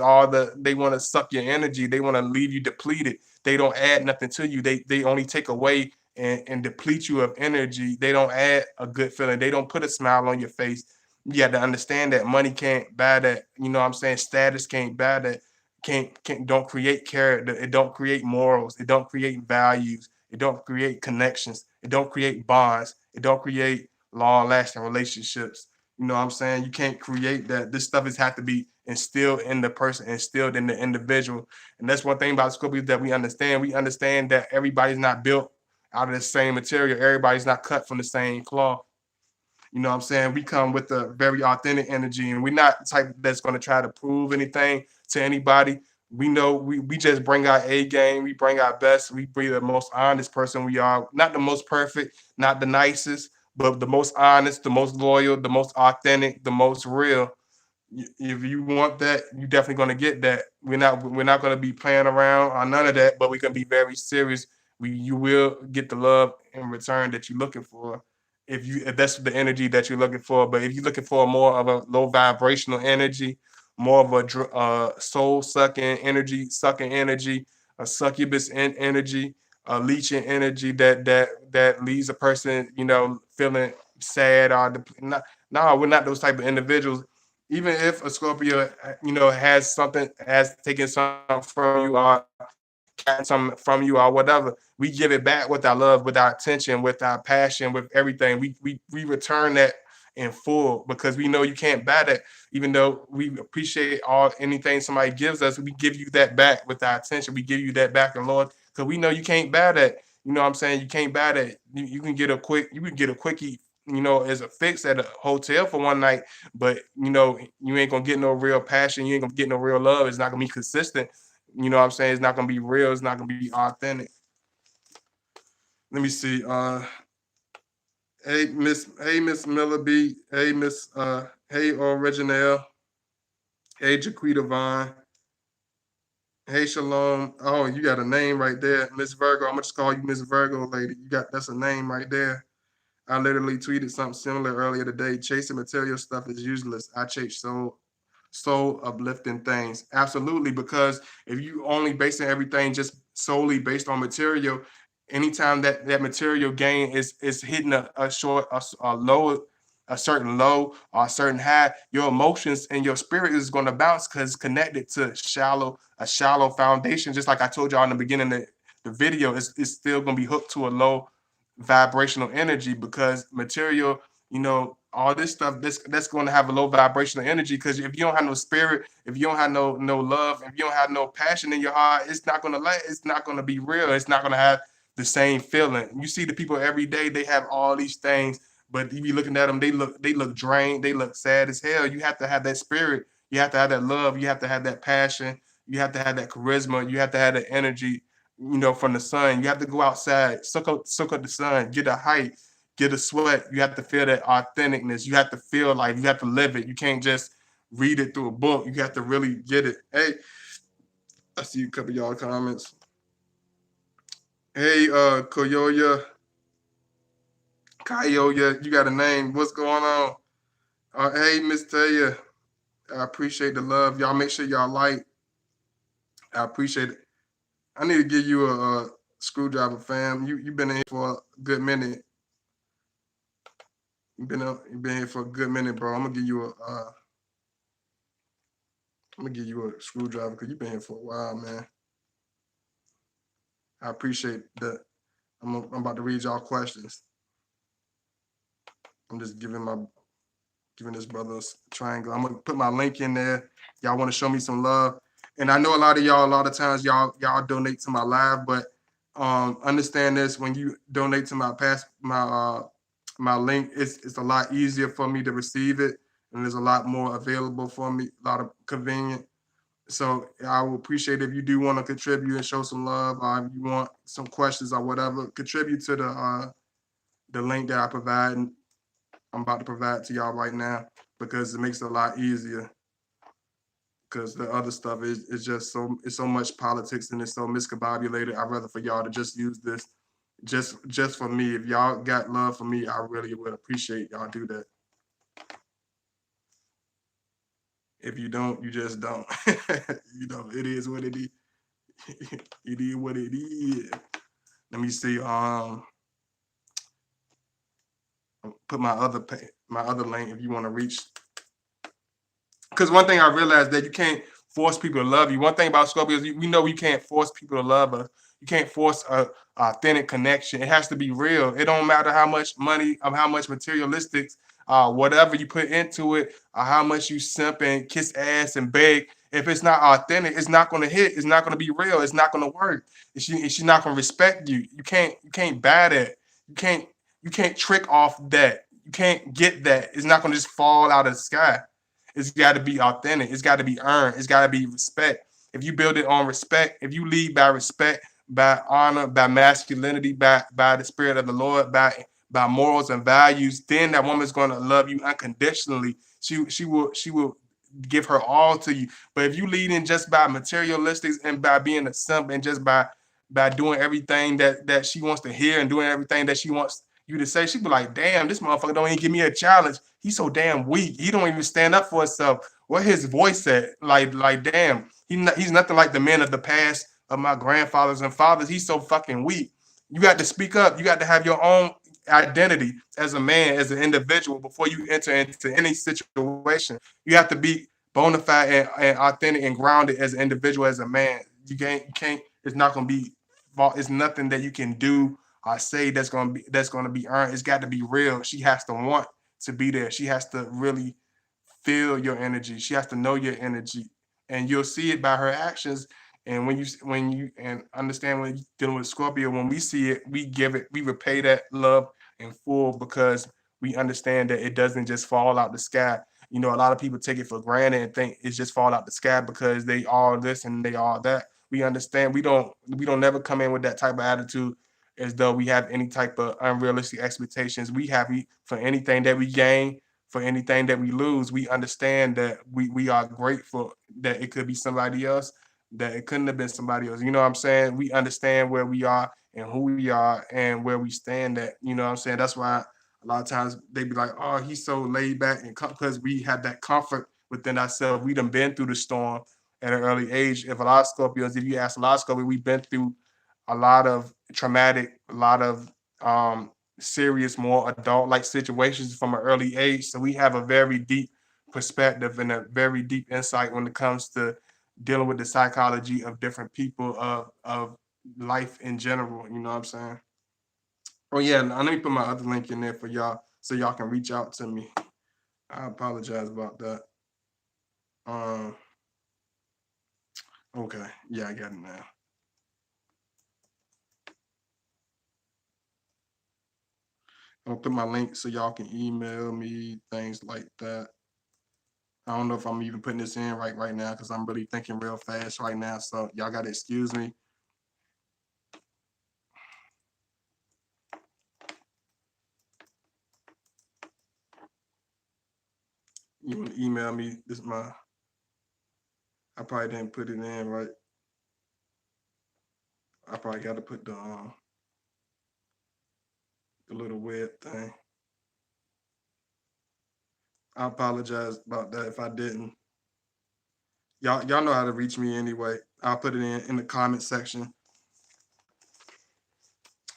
they want to suck your energy, they want to leave you depleted. They don't add nothing to you. They only take away and deplete you of energy. They don't add a good feeling. They don't put a smile on your face. You have to understand that money can't buy that. You know what I'm saying? Status can't buy that. Can't don't create character. It don't create morals. It don't create values. It don't create connections. It don't create bonds. It don't create long-lasting relationships. You know what I'm saying? You can't create that. This stuff has had to be instilled in the person, instilled in the individual. And that's one thing about Scorpio that we understand. We understand that everybody's not built out of the same material. Everybody's not cut from the same cloth. You know what I'm saying? We come with a very authentic energy, and we're not the type that's going to try to prove anything to anybody. We know we just bring our A game. We bring our best. We be the most honest person we are. Not the most perfect, not the nicest, but the most honest, the most loyal, the most authentic, the most real. If you want that, you're definitely going to get that. We're not going to be playing around or none of that, but we're going to be very serious. You will get the love in return that you're looking for. If that's the energy that you're looking for, but if you're looking for more of a low vibrational energy, more of a soul sucking energy, a succubus energy, a leeching energy that leaves a person, feeling sad or not. No, we're not those type of individuals. Even if a Scorpio, has taken something from you or gotten something from you or whatever, we give it back with our love, with our attention, with our passion, with everything. We return that in full because we know you can't buy that. Even though we appreciate all anything somebody gives us, we give you that back with our attention. We give you that back, and Lord, because we know you can't buy that. You know what I'm saying? You can't buy that. You can get a quickie, as a fix at a hotel for one night, but you ain't gonna get no real passion. You ain't gonna get no real love. It's not gonna be consistent. You know what I'm saying? It's not gonna be real. It's not gonna be authentic. Let me see. Hey Miss Miller B. Hey Original. Hey Jaquita Vaughn. Hey Shalom. Oh, you got a name right there, Miss Virgo. I'm gonna just call you Miss Virgo, lady. That's a name right there. I literally tweeted something similar earlier today. Chasing material stuff is useless. I chase soul uplifting things. Absolutely, because if you only basing everything just solely based on material, anytime that material gain is hitting a short a low, a certain low or a certain high, your emotions and your spirit is going to bounce because it's connected to a shallow foundation. Just like I told y'all in the beginning of the video, it's still going to be hooked to a low vibrational energy, because material, all this stuff that's going to have a low vibrational energy, because if you don't have no spirit, if you don't have no love, if you don't have no passion in your heart, it's not going to be real. It's not going to have the same feeling. You see the people every day, they have all these things, but you be looking at them, they look drained, they look sad as hell. You have to have that spirit, you have to have that love, you have to have that passion, you have to have that charisma, you have to have that energy, from the sun. You have to go outside, soak up the sun, get a height, get a sweat. You have to feel that authenticness. You have to feel like you have to live it. You can't just read it through a book. You have to really get it. Hey, I see a couple of y'all comments. Hey, Koyoya, Kyoya, you got a name. What's going on? Hey, Miss Taya, I appreciate the love. Y'all make sure y'all like. I appreciate it. I need to give you a screwdriver, fam. You've been in here for a good minute. You've been here for a good minute, bro. I'm gonna give you a screwdriver because you've been here for a while, man. I appreciate that. I'm about to read y'all questions. I'm just giving this brother a triangle. I'm gonna put my link in there. Y'all want to show me some love, and I know a lot of y'all. A lot of times y'all donate to my live, but understand this: when you donate to my link, it's a lot easier for me to receive it, and there's a lot more available for me, a lot of convenient. So I will appreciate if you do want to contribute and show some love, or if you want some questions or whatever, contribute to the link that I provide. I'm about to provide to y'all right now, because it makes it a lot easier. Because the other stuff is just it's so much politics and it's so miscombobulated. I'd rather for y'all to just use this just for me. If y'all got love for me, I really would appreciate y'all do that. If you don't, you just don't. It is what it is. It is what it is. Let me see. Put my other link if you want to reach. Because one thing I realized that you can't force people to love you. One thing about Scorpio is we know you can't force people to love us. You can't force a authentic connection. It has to be real. It don't matter how much money or how much materialistic, whatever you put into it, or how much you simp and kiss ass and beg. If it's not authentic, it's not going to hit. It's not going to be real. It's not going to work. She's not going to respect you. You can't buy that. You can't trick off that. You can't get that. It's not going to just fall out of the sky. It's got to be authentic. It's got to be earned. It's got to be respect. If you build it on respect, if you lead by respect, by honor, by masculinity, by the spirit of the Lord, by morals and values, then that woman's going to love you unconditionally. She will give her all to you. But if you lead in just by materialistics and by being a simp and just by doing everything that she wants to hear and doing everything that she wants you to say, she'd be like, damn, this motherfucker don't even give me a challenge. He's so damn weak. He don't even stand up for himself. Where his voice at? Like damn, he's nothing like the men of the past of my grandfathers and fathers. He's so fucking weak. You got to speak up. You got to have your own identity as a man, as an individual, before you enter into any situation. You have to be bona fide and authentic and grounded as an individual, as a man. You can't. It's not gonna be. It's nothing that you can do or say that's gonna be earned. It's got to be real. She has to want to be there. She has to really feel your energy. She has to know your energy, and you'll see it by her actions. And when you and understand when you're dealing with Scorpio, when we see it, we give it, we repay that love in full, because we understand that it doesn't just fall out the sky. A lot of people take it for granted and think it's just fall out the sky because they all this and they all that. We understand we don't never come in with that type of attitude as though we have any type of unrealistic expectations. We happy for anything that we gain, for anything that we lose. We understand that we are grateful that it could be somebody else, that it couldn't have been somebody else. You know what I'm saying? We understand where we are and who we are and where we stand at. You know what I'm saying? That's why a lot of times they be like, oh, he's so laid back, and because we have that comfort within ourselves. We done been through the storm at an early age. If a lot of Scorpios, if you ask a lot of Scorpios, we've been through a lot of traumatic, a lot of serious, more adult-like situations from an early age. So we have a very deep perspective and a very deep insight when it comes to dealing with the psychology of different people, of life in general. You know what I'm saying? Oh yeah, let me put my other link in there for y'all so y'all can reach out to me. I apologize about that. Um, okay, yeah, I got it now. I'm gonna put my link so y'all can email me things like that. I don't know if I'm even putting this in right now because I'm really thinking real fast right now. So y'all gotta excuse me. You want to email me? This is my. I probably didn't put it in right. I probably got to put the little web thing. I apologize about that if I didn't. Y'all know how to reach me anyway. I'll put it in the comment section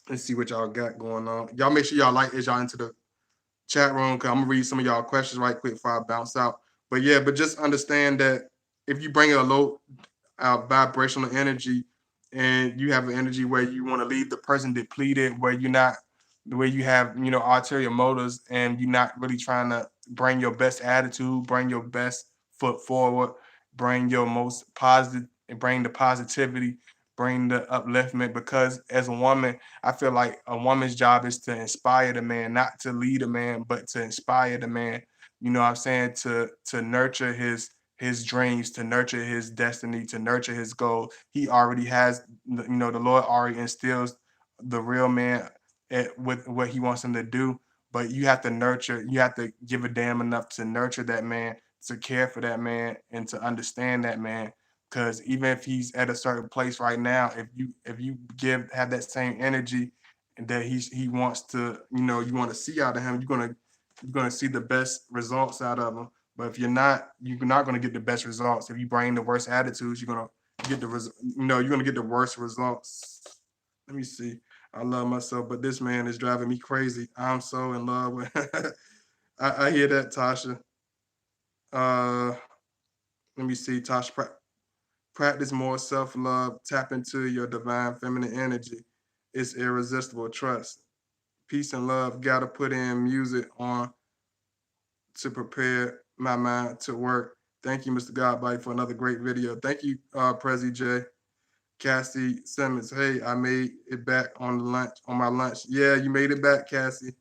and see what y'all got going on. Y'all make sure y'all like as y'all into the chat room because I'm gonna read some of y'all questions right quick before I bounce out. But yeah, but just understand that if you bring a low vibrational energy and you have an energy where you want to leave the person depleted, where you're not, where you have, ulterior motives and you're not really trying to bring your best attitude, bring your best foot forward, bring your most positive, and bring the positivity, bring the upliftment. Because as a woman, I feel like a woman's job is to inspire the man, not to lead a man, but to inspire the man. You know what I'm saying? To nurture his dreams, to nurture his destiny, to nurture his goal. He already has, the Lord already instills the real man with what he wants him to do. But you have to nurture, you have to give a damn enough to nurture that man, to care for that man, and to understand that man. Because even if he's at a certain place right now, if you have that same energy that he wants to, you want to see out of him, you're gonna see the best results out of him. But if you're not gonna get the best results. If you bring the worst attitudes, you're gonna get you're gonna get the worst results. Let me see. I love myself, but this man is driving me crazy. I'm so in love with. I hear that, Tasha. Uh, Let me see, Tasha. Practice more self love. Tap into your divine feminine energy. It's irresistible. Trust, peace, and love. Gotta put in music on to prepare my mind to work. Thank you, Mr. Godbody, for another great video. Thank you, Prezi J. Cassie Simmons. Hey, I made it back on my lunch. Yeah, you made it back, Cassie.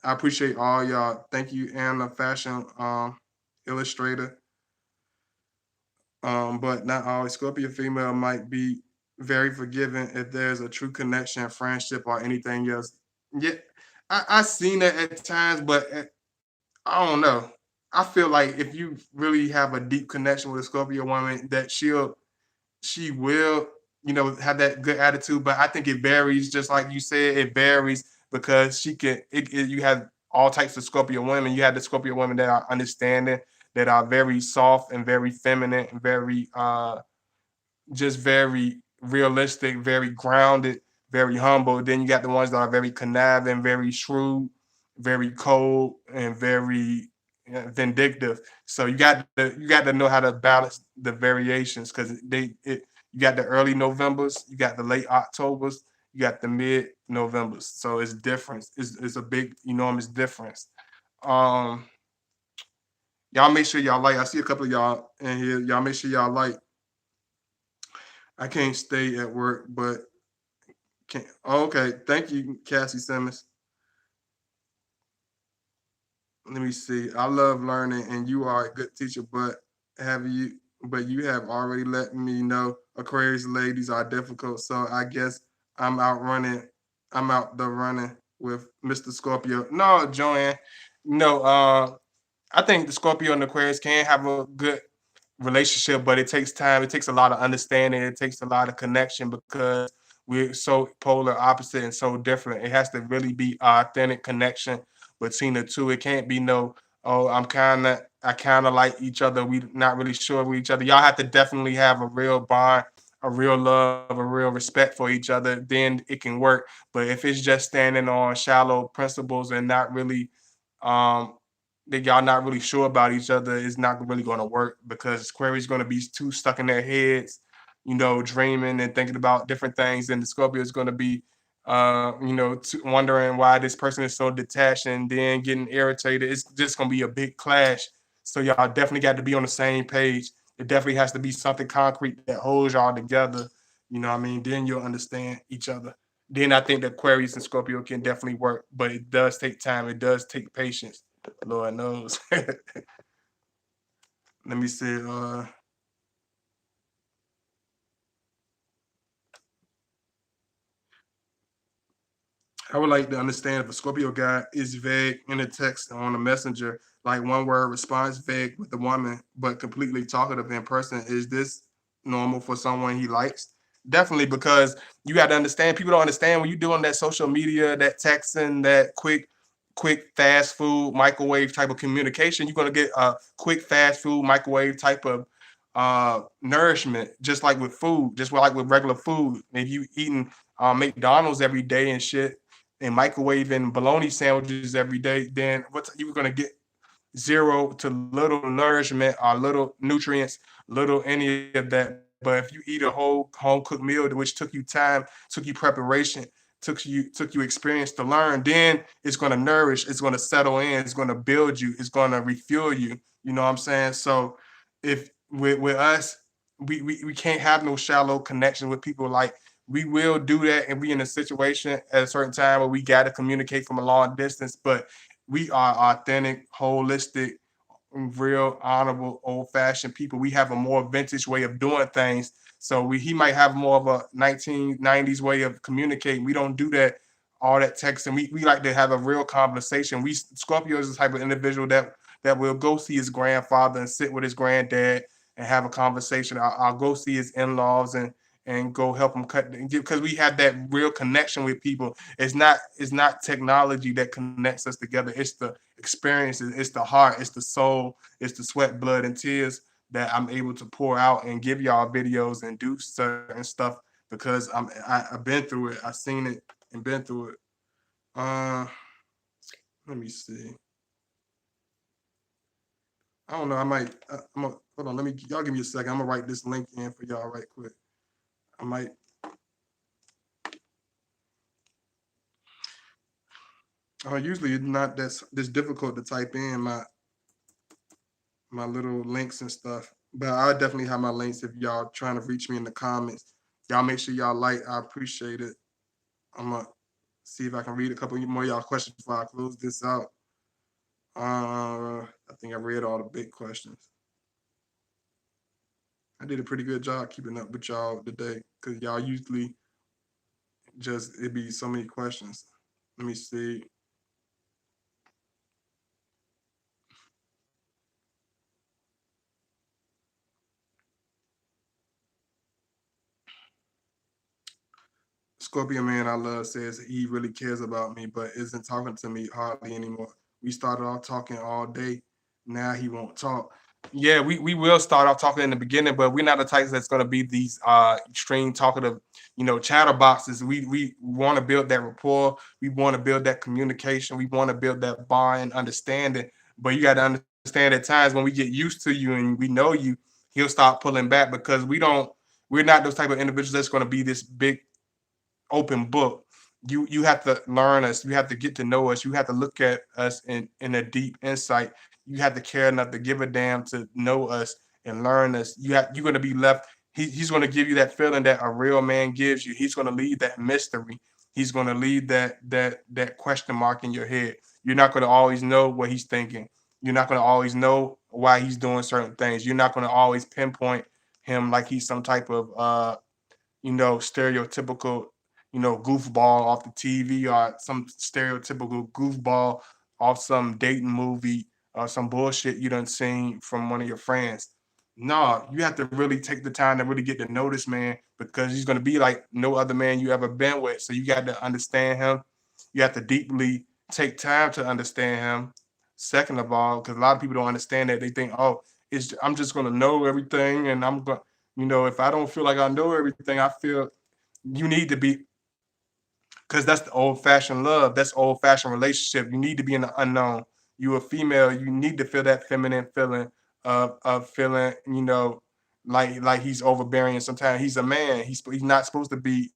I appreciate all y'all. Thank you, Anna, fashion illustrator. But not always. Scorpio female might be very forgiving if there's a true connection, friendship, or anything else. Yeah, I seen that at times, but I don't know. I feel like if you really have a deep connection with a Scorpio woman, that she will, have that good attitude. But I think it varies, just like you said, it varies because you have all types of Scorpio women. You have the Scorpio women that are understanding, that are very soft and very feminine and very just very realistic, very grounded, very humble. Then you got the ones that are very conniving, very shrewd, very cold, and very vindictive. So you got to know how to balance the variations because you got the early Novembers, you got the late Octobers, you got the mid Novembers. So it's different. It's a big enormous difference. Um, y'all make sure y'all like. I see a couple of y'all in here. Y'all make sure y'all like. I can't stay at work, but can okay. Thank you, Cassie Simmons. Let me see. I love learning, and you are a good teacher. But you have already let me know Aquarius ladies are difficult. So I guess I'm out running. I'm out the running with Mr. Scorpio. No, Joanne. No. I think the Scorpio and Aquarius can have a good relationship, but it takes time. It takes a lot of understanding. It takes a lot of connection because we're so polar opposite and so different. It has to really be authentic connection between the two. It can't be no, oh, I kind of like each other. We not really sure of each other. Y'all have to definitely have a real bond, a real love, a real respect for each other. Then it can work. But if it's just standing on shallow principles and not really um that y'all not really sure about each other, is not really going to work because Aquarius is going to be too stuck in their heads, dreaming and thinking about different things, and the Scorpio is going to be wondering why this person is so detached and then getting irritated. It's just gonna be a big clash. So y'all definitely got to be on the same page. It definitely has to be something concrete that holds y'all together. You know what I mean? Then you'll understand each other. Then I think that Aquarius and Scorpio can definitely work, but it does take time. It does take patience. Lord knows. Let me see. I would like to understand if a Scorpio guy is vague in a text on a messenger, like one word response vague with the woman, but completely talkative in person. Is this normal for someone he likes? Definitely, because you got to understand. People don't understand when you're doing that social media, that texting, that quick fast food microwave type of communication. You're gonna get a quick fast food microwave type of nourishment, just like with food, just like with regular food. If you eating McDonald's every day and shit, and microwaving bologna sandwiches every day, then what you're gonna get zero to little nourishment or little nutrients, little any of that. But if you eat a whole home cooked meal, which took you time, took you preparation, took you experience to learn, then it's gonna nourish, it's gonna settle in, it's gonna build you, it's gonna refuel you. You know what I'm saying? So if with us, we can't have no shallow connection with people. Like we will do that and be in a situation at a certain time where we gotta communicate from a long distance, but we are authentic, holistic, real, honorable, old-fashioned people. We have a more vintage way of doing things. So he might have more of a 1990s way of communicating. We don't do that, all that texting. We like to have a real conversation. Scorpio is the type of individual that will go see his grandfather and sit with his granddad and have a conversation. I'll go see his in-laws and go help him cut because we have that real connection with people. It's not technology that connects us together. It's the experiences, it's the heart, it's the soul, it's the sweat, blood, and tears that I'm able to pour out and give y'all videos and do certain stuff because I've been through it. I've seen it and been through it. Uh Let me see. I don't know. I might. Hold on. Let me. Y'all give me a second. I'm gonna write this link in for y'all right quick. I might. Usually it's not this difficult to type in my little links and stuff. But I definitely have my links if y'all trying to reach me in the comments. Y'all make sure y'all like. I appreciate it. I'm gonna see if I can read a couple more of y'all questions before I close this out. I think I read all the big questions. I did a pretty good job keeping up with y'all today because y'all usually just it be so many questions. Let me see. Scorpio Man I love says he really cares about me, but isn't talking to me hardly anymore. We started off talking all day. Now he won't talk. Yeah, we will start off talking in the beginning, but we're not the types that's gonna be these extreme talkative, chatterboxes. We want to build that rapport, we want to build that communication, we want to build that bond and understanding. But you got to understand at times when we get used to you and we know you, he'll start pulling back because we're not those type of individuals that's going to be this big open book. You have to learn us. You have to get to know us. You have to look at us in a deep insight. You have to care enough to give a damn to know us and learn us. You're going to be left. He's going to give you that feeling that a real man gives you. He's going to leave that mystery. He's going to leave that question mark in your head. You're not going to always know what he's thinking. You're not going to always know why he's doing certain things. You're not going to always pinpoint him like he's some type of stereotypical, goofball off the TV or some stereotypical goofball off some dating movie or some bullshit you done seen from one of your friends. No, you have to really take the time to really get to know this man because he's gonna be like no other man you ever been with. So you got to understand him. You have to deeply take time to understand him. Second of all, because a lot of people don't understand that they think, oh, I'm just gonna know everything, and I'm going, if I don't feel like I know everything, I feel you need to be because that's the old fashioned love. That's old fashioned relationship. You need to be in the unknown. You a female. You need to feel that feminine feeling of feeling, like he's overbearing. Sometimes he's a man. He's not supposed to be,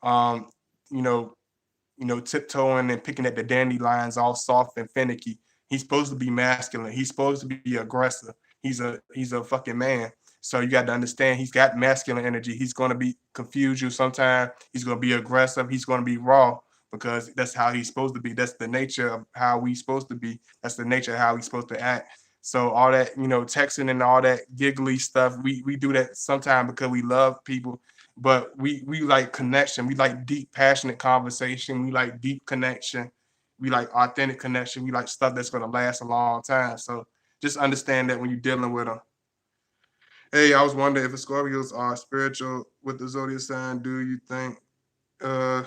um, you know, tiptoeing and picking at the dandelions, all soft and finicky. He's supposed to be masculine. He's supposed to be aggressive. He's a fucking man. So you got to understand he's got masculine energy. He's going to be confuse you sometimes. He's going to be aggressive. He's going to be raw because that's how he's supposed to be. That's the nature of how we supposed to be. That's the nature of how he's supposed to act. So all that, texting and all that giggly stuff, we do that sometimes because we love people, but we like connection. We like deep, passionate conversation. We like deep connection. We like authentic connection. We like stuff that's gonna last a long time. So just understand that when you're dealing with them. Hey, I was wondering if Scorpios are spiritual with the zodiac sign. Do you think uh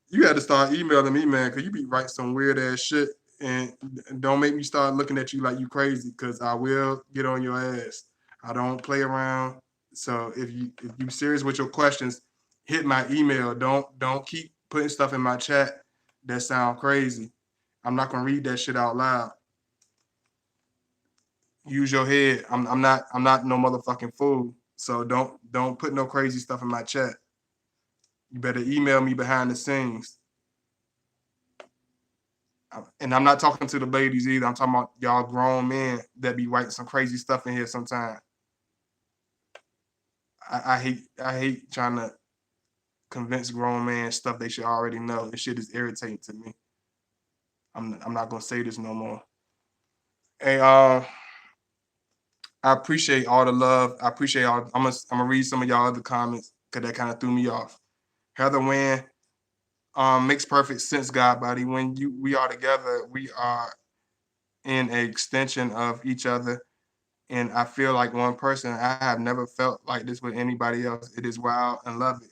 you had to start emailing me, man, because you be writing some weird ass shit and don't make me start looking at you like you crazy because I will get on your ass. I don't play around. So if you serious with your questions, hit my email. Don't keep putting stuff in my chat that sound crazy. I'm not gonna read that shit out loud. Use your head. I'm not no motherfucking fool. So don't put no crazy stuff in my chat. You better email me behind the scenes. And I'm not talking to the ladies either. I'm talking about y'all grown men that be writing some crazy stuff in here sometimes. I hate trying to convince grown men stuff they should already know. This shit is irritating to me. I'm not gonna say this no more. Hey, I appreciate all the love. I appreciate all. I'm gonna read some of y'all other comments because that kind of threw me off. Heather Wynn, makes perfect sense, God buddy. When we are together, we are in an extension of each other. And I feel like one person, I have never felt like this with anybody else. It is wild and love it.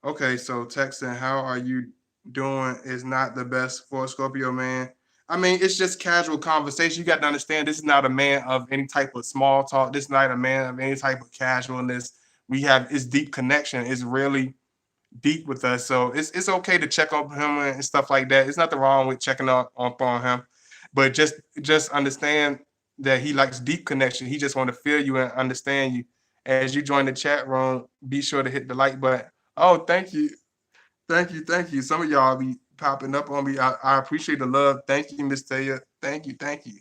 Okay, so texting, how are you doing is not the best for Scorpio man. I mean, it's just casual conversation. You got to understand this is not a man of any type of small talk. This is not a man of any type of casualness. We have it's deep connection. It's really deep with us. So it's okay to check on him and stuff like that. It's nothing wrong with checking up on him, but just understand that he likes deep connection. He just want to feel you and understand you. As you join the chat room, be sure to hit the like button. Oh, thank you, thank you, thank you. Some of y'all be popping up on me. I appreciate the love. Thank you, Miss Taya. Thank you, thank you.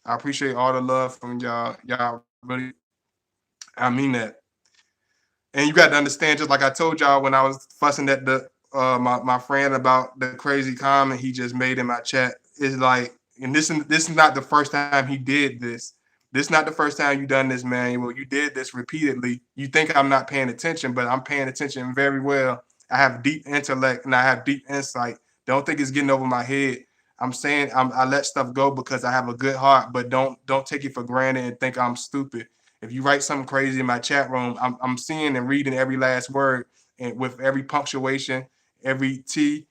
I appreciate all the love from y'all. Y'all really, I mean that. And you got to understand, just like I told y'all when I was fussing at the my friend about the crazy comment he just made in my chat, is like, and this is not the first time he did this. This is not the first time you done this, man. Well, you did this repeatedly. You think I'm not paying attention, but I'm paying attention very well. I have deep intellect and I have deep insight. Don't think it's getting over my head. I'm saying I let stuff go because I have a good heart, but don't take it for granted and think I'm stupid. If you write something crazy in my chat room, I'm seeing and reading every last word and with every punctuation, every T,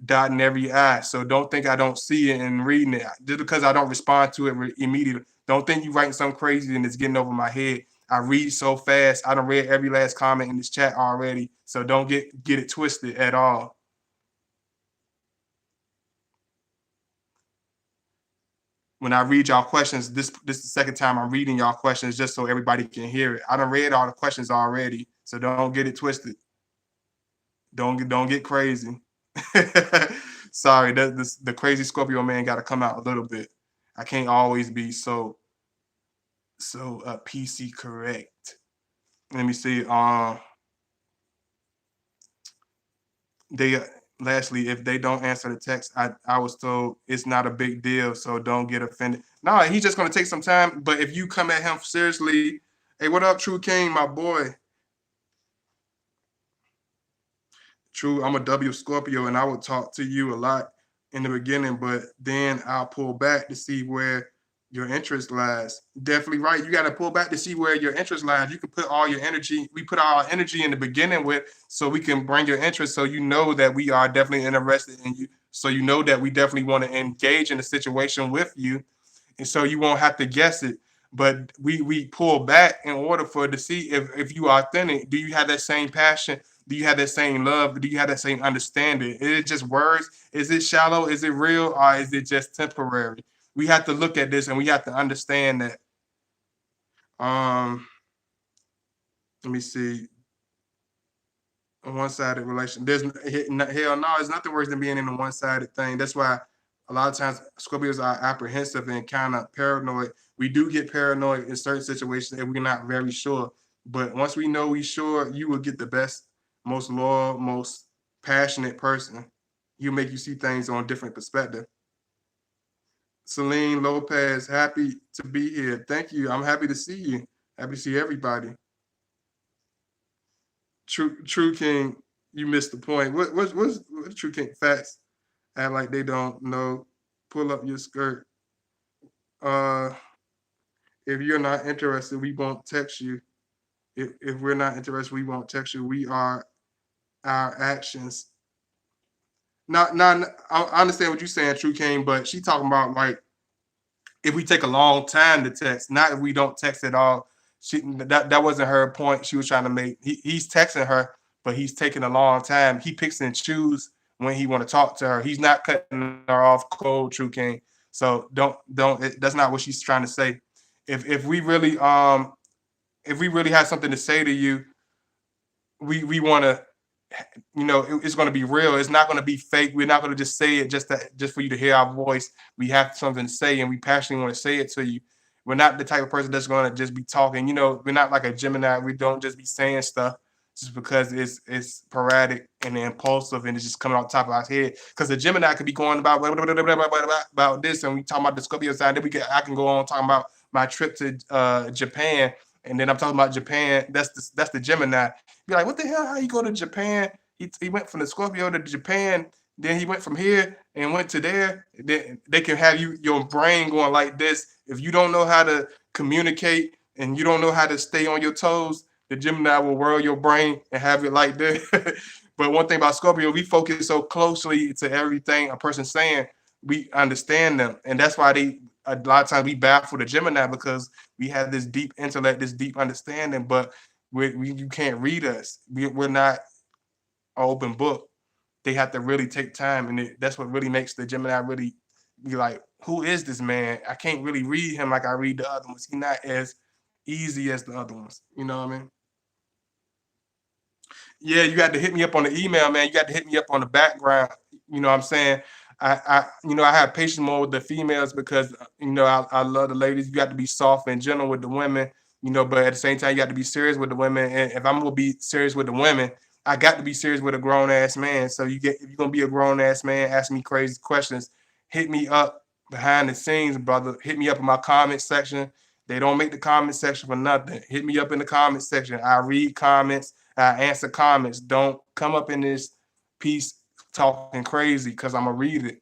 dot, and every I. So don't think I don't see it and reading it just because I don't respond to it immediately. Don't think you writing something crazy and it's getting over my head. I read so fast. I done read every last comment in this chat already. So don't get it twisted at all. When I read y'all questions, this is the second time I'm reading y'all questions just so everybody can hear it. I done read all the questions already, so don't get it twisted. Don't get crazy. Sorry, the crazy Scorpio man got to come out a little bit. I can't always be so PC correct. Let me see. They lastly, if they don't answer the text, I was told it's not a big deal, so don't get offended. No, he's just gonna take some time. But if you come at him seriously, hey, what up, True King, my boy? True, I'm a W Scorpio, and I would talk to you a lot in the beginning, but then I'll pull back to see where your interest lies. Definitely right. You got to pull back to see where your interest lies. You can put all your energy. We put our energy in the beginning with, so we can bring your interest, so you know that we are definitely interested in you. So you know that we definitely want to engage in a situation with you, and so you won't have to guess it. But we pull back in order for to see if you are authentic. Do you have that same passion? Do you have that same love? Do you have that same understanding? Is it just words? Is it shallow? Is it real? Or is it just temporary? We have to look at this and we have to understand that. Um, Let me see. A one-sided relation. Hell no, it's nothing worse than being in a one-sided thing. That's why a lot of times Scorpios are apprehensive and kind of paranoid. We do get paranoid in certain situations if we're not very sure. But once we know we sure, you will get the best, most loyal, most passionate person. He'll make you see things on a different perspective. Celine Lopez, happy to be here. Thank you. I'm happy to see you. Happy to see everybody. True King, you missed the point. What's True King facts? Act like they don't know. Pull up your skirt. Uh, if you're not interested, we won't text you. If we're not interested, we won't text you. We are our actions. Not. I understand what you're saying, True King, but she talking about like if we take a long time to text, not if we don't text at all. That wasn't her point she was trying to make. He's texting her, but he's taking a long time. He picks and choose when he want to talk to her. He's not cutting her off cold, True King. So that's not what she's trying to say. If we really have something to say to you, we want to, it's going to be real. It's not going to be fake. We're not going to just say it just for you to hear our voice. We have something to say, and we passionately want to say it to you. We're not the type of person that's going to just be talking. We're not like a Gemini. We don't just be saying stuff just because it's sporadic and impulsive and it's just coming off the top of our head. Because the Gemini could be going about this, and we talking about the Scorpio side. Then I can go on talking about my trip to Japan, and then I'm talking about Japan. That's the Gemini. Be like, what the hell? How you go to Japan? He went from the Scorpio to Japan. Then he went from here and went to there. Then they can have your brain going like this. If you don't know how to communicate and you don't know how to stay on your toes, the Gemini will whirl your brain and have it like this. But one thing about Scorpio, we focus so closely to everything a person's saying, we understand them. And that's why a lot of times we baffle the Gemini because we have this deep intellect, this deep understanding, but you can't read us. We're not an open book. They have to really take time, and that's what really makes the Gemini really be like, who is this man? I can't really read him like I read the other ones. He's not as easy as the other ones. You know what I mean? Yeah, you got to hit me up on the email, man. You got to hit me up on the background. You know what I'm saying? I have patience more with the females because I love the ladies. You got to be soft and gentle with the women, but at the same time you got to be serious with the women. And if I'm gonna be serious with the women, I got to be serious with a grown ass man. So if you're gonna be a grown ass man, ask me crazy questions, hit me up behind the scenes, brother. Hit me up in my comment section. They don't make the comment section for nothing. Hit me up in the comment section. I read comments. I answer comments. Don't come up in this piece talking crazy because I'm gonna read it.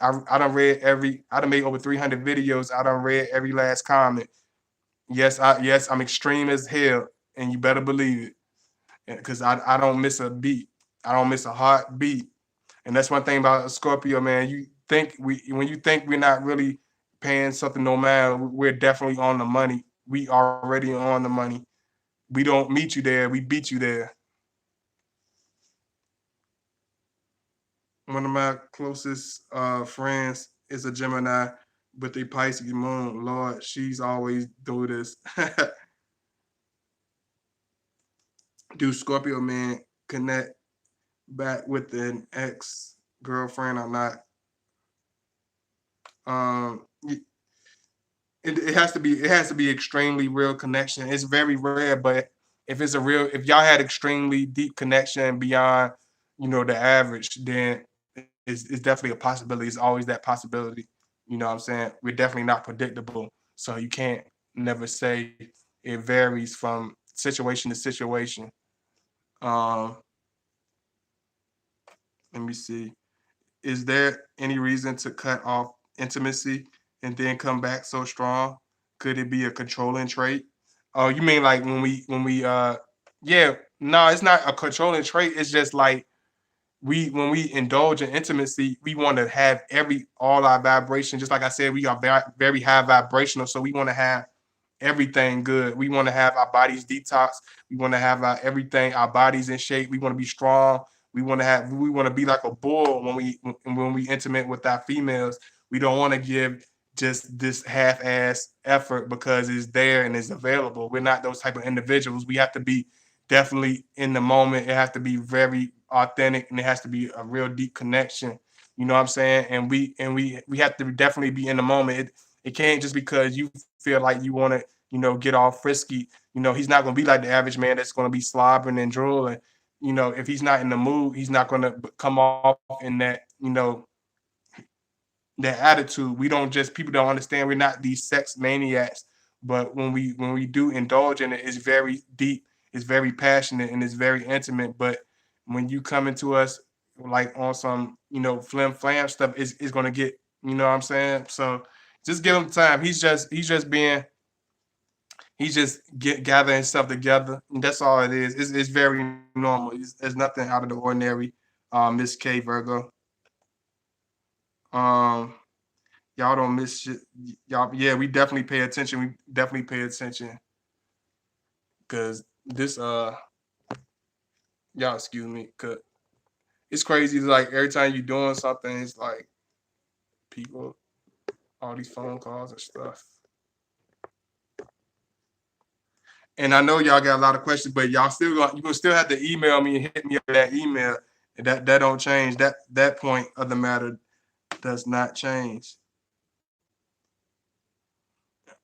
I done made over 300 videos. I done read every last comment. Yes, I'm extreme as hell, and you better believe it. Because I don't miss a beat. I don't miss a heartbeat. And that's one thing about Scorpio, man. When you think we're not really paying something no matter, we're definitely on the money. We already on the money. We don't meet you there, we beat you there. One of my closest friends is a Gemini with a Pisces moon. Lord, she's always do this. Do Scorpio man connect back with an ex girlfriend or not? It has to be extremely real connection. It's very rare, but if y'all had extremely deep connection beyond the average, then it's definitely a possibility. It's always that possibility. You know what I'm saying? We're definitely not predictable, so you can't never say. It varies from situation to situation. um Let me see. Is there any reason to cut off intimacy and then come back so strong? Could it be a controlling trait? Oh, you mean like yeah, no, it's not a controlling trait. It's just like when we indulge in intimacy, we want to have all our vibration. Just like I said, we are very high vibrational, so we want to have everything good. We want to have our bodies detox. We want to have our bodies in shape. We want to be strong. We want to be like a bull when we intimate with our females. We don't want to give just this half-ass effort because it's there and it's available. We're not those type of individuals. We have to be definitely in the moment. It has to be very authentic, and it has to be a real deep connection. You know what I'm saying? And we have to definitely be in the moment. It can't just because you feel like you want to, get all frisky. He's not gonna be like the average man that's gonna be slobbering and drooling. If he's not in the mood, he's not gonna come off in that attitude. We don't just people don't understand we're not these sex maniacs, but when we do indulge in it, it's very deep, it's very passionate, and it's very intimate. But when you come into us like on some flim flam stuff, it's gonna get, what I'm saying. So just give him time. He's just gathering stuff together, and that's all it is. It's very normal. It's nothing out of the ordinary. Miss K Virgo. um Y'all don't miss shit. Y'all, yeah, we definitely pay attention. We definitely pay attention because this, y'all excuse me, cause it's crazy. It's like every time you're doing something, it's like people, all these phone calls and stuff. And I know y'all got a lot of questions, but y'all still you gonna still have to email me and hit me up with that email. And that don't change. That point of the matter does not change.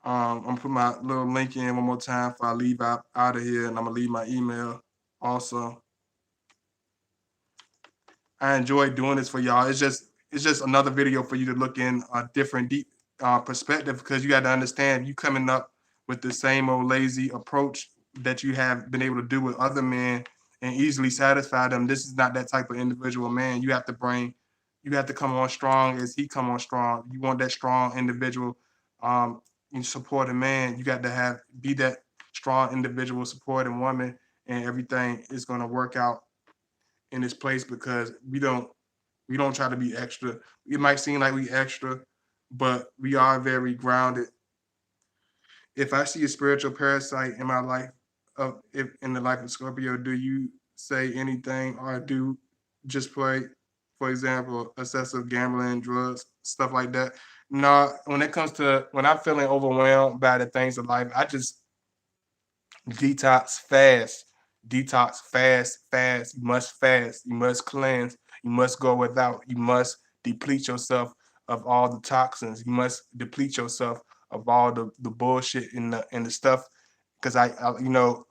I'm gonna put my little link in one more time before I leave out of here, and I'm gonna leave my email also. I enjoy doing this for y'all. It's just another video for you to look in a different deep perspective, because you got to understand, you coming up with the same old lazy approach that you have been able to do with other men and easily satisfy them. This is not that type of individual man. You have to come on strong as he come on strong. You want that strong individual, you support a man. You got to be that strong individual supporting woman, and everything is gonna work out in this place, because we don't try to be extra. It might seem like we extra, but we are very grounded. If I see a spiritual parasite in my life, if in the life of Scorpio, do you say anything or do just play? For example, excessive gambling, drugs, stuff like that. No, when I'm feeling overwhelmed by the things of life, I just detox fast. Detox fast, fast. You must fast. You must cleanse. You must go without. You must deplete yourself of all the toxins. You must deplete yourself of all the bullshit and the stuff. Because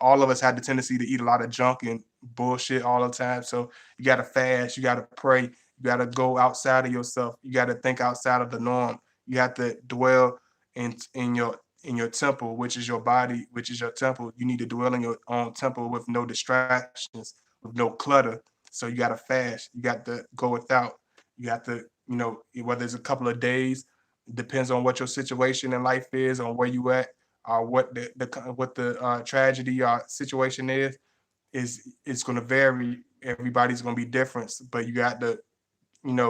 all of us had the tendency to eat a lot of junk and bullshit all the time. So you gotta fast. You gotta pray. You gotta go outside of yourself. You gotta think outside of the norm. You have to dwell in your temple, which is your body, which is your temple. You need to dwell in your own temple with no distractions, with no clutter. So you got to fast. You got to go without. You have to, whether it's a couple of days, depends on what your situation in life is, on where you at, or what the tragedy or situation is it's going to vary. Everybody's going to be different, but you got to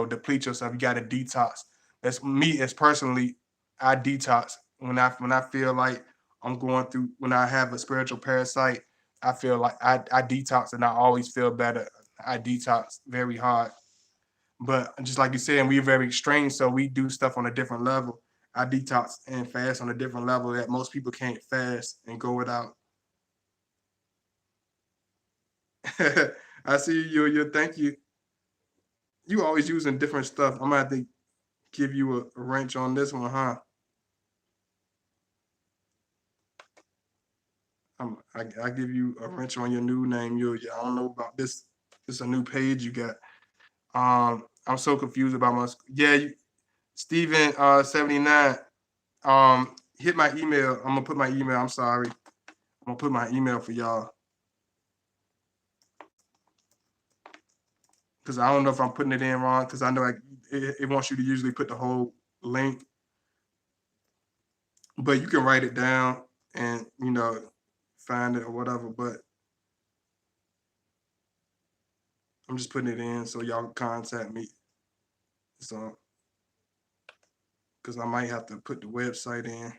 deplete yourself. You got to detox. That's me as personally. I detox when I feel like I'm going through, when I have a spiritual parasite. I feel like I detox, and I always feel better. I detox very hard. But just like you said, we're very strange, so we do stuff on a different level. I detox and fast on a different level that most people can't fast and go without. I see you. You thank you. You always using different stuff. I'm gonna have to give you a wrench on this one, huh? I give you a wrench on your new name. I don't know about this. This is a new page you got. I'm so confused about my. Yeah, Steven 79. Hit my email. I'm gonna put my email. I'm sorry. I'm gonna put my email for y'all, because I don't know if I'm putting it in wrong, because I know like it wants you to usually put the whole link, but you can write it down and find it or whatever. But I'm just putting it in so y'all can contact me. So, because I might have to put the website in.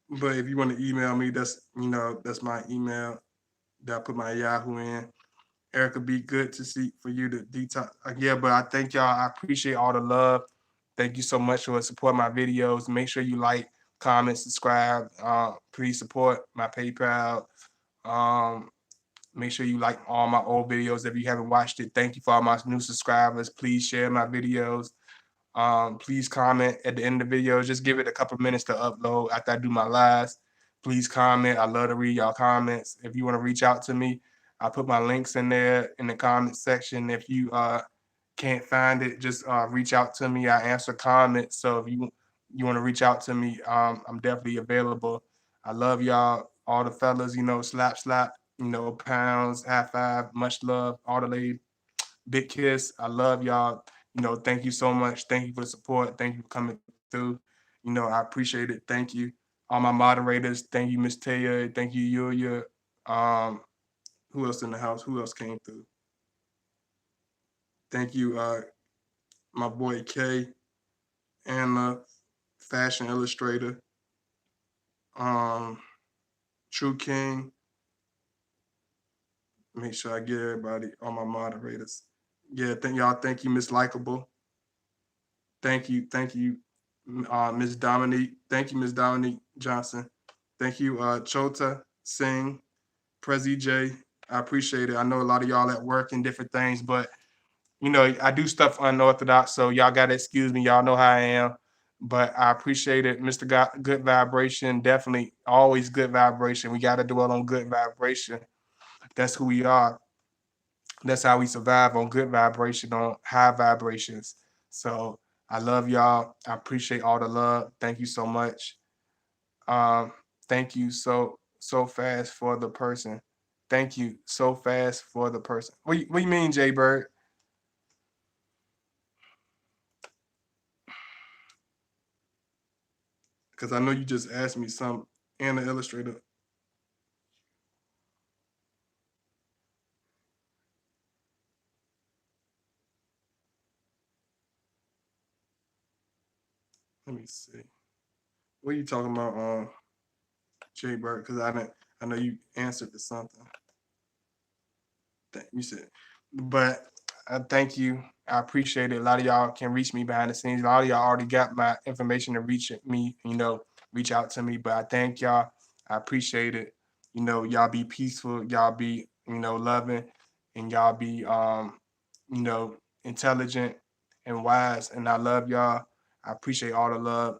But if you want to email me, that's my email that I put my Yahoo in. Erica, be good to see for you to detox. Yeah, but I thank y'all. I appreciate all the love. Thank you so much for supporting my videos. Make sure you like, comment, subscribe. Please support my PayPal. Um, Make sure you like all my old videos if you haven't watched it. Thank you for all my new subscribers. Please share my videos. Please comment at the end of the video. Just give it a couple minutes to upload after I do my lives. Please comment. I love to read y'all comments. If you want to reach out to me, I put my links in there in the comment section. If you can't find it, just reach out to me. I answer comments. So if you want to reach out to me, I'm definitely available. I love y'all, all the fellas. Slap, slap. Pounds, high five, much love, all the ladies. Big kiss. I love y'all. Thank you so much. Thank you for the support. Thank you for coming through. I appreciate it. Thank you. All my moderators. Thank you, Miss Taya. Thank you, Yulia. Um, who else in the house? Who else came through? Thank you, my boy Kay, Anna, fashion illustrator, um, True King. Make sure I get everybody, all my moderators. Yeah, thank y'all. Thank you, Miss Likeable. Thank you, Miss Dominique. Thank you, Miss Dominique Johnson. Thank you, Chota Singh, Prezi J. I appreciate it. I know a lot of y'all at work and different things, but I do stuff unorthodox, so y'all gotta excuse me. Y'all know how I am, but I appreciate it, Mr. Good Vibration. Definitely, always good vibration. We gotta dwell on good vibration. That's who we are. That's how we survive, on good vibration, on high vibrations. So I love y'all. I appreciate all the love. Thank you so much. Um, Thank you so fast for the person. Thank you so fast for the person. What you mean, Jay Bird? Because I know you just asked me something. And the illustrator. Let me see. What are you talking about, Jay Bird? Because I know you answered to something. You said, but thank you. I appreciate it. A lot of y'all can reach me behind the scenes. A lot of y'all already got my information to reach me, reach out to me. But I thank y'all. I appreciate it. Y'all be peaceful. Y'all be, loving, and y'all be, you know, intelligent and wise. And I love y'all. I appreciate all the love.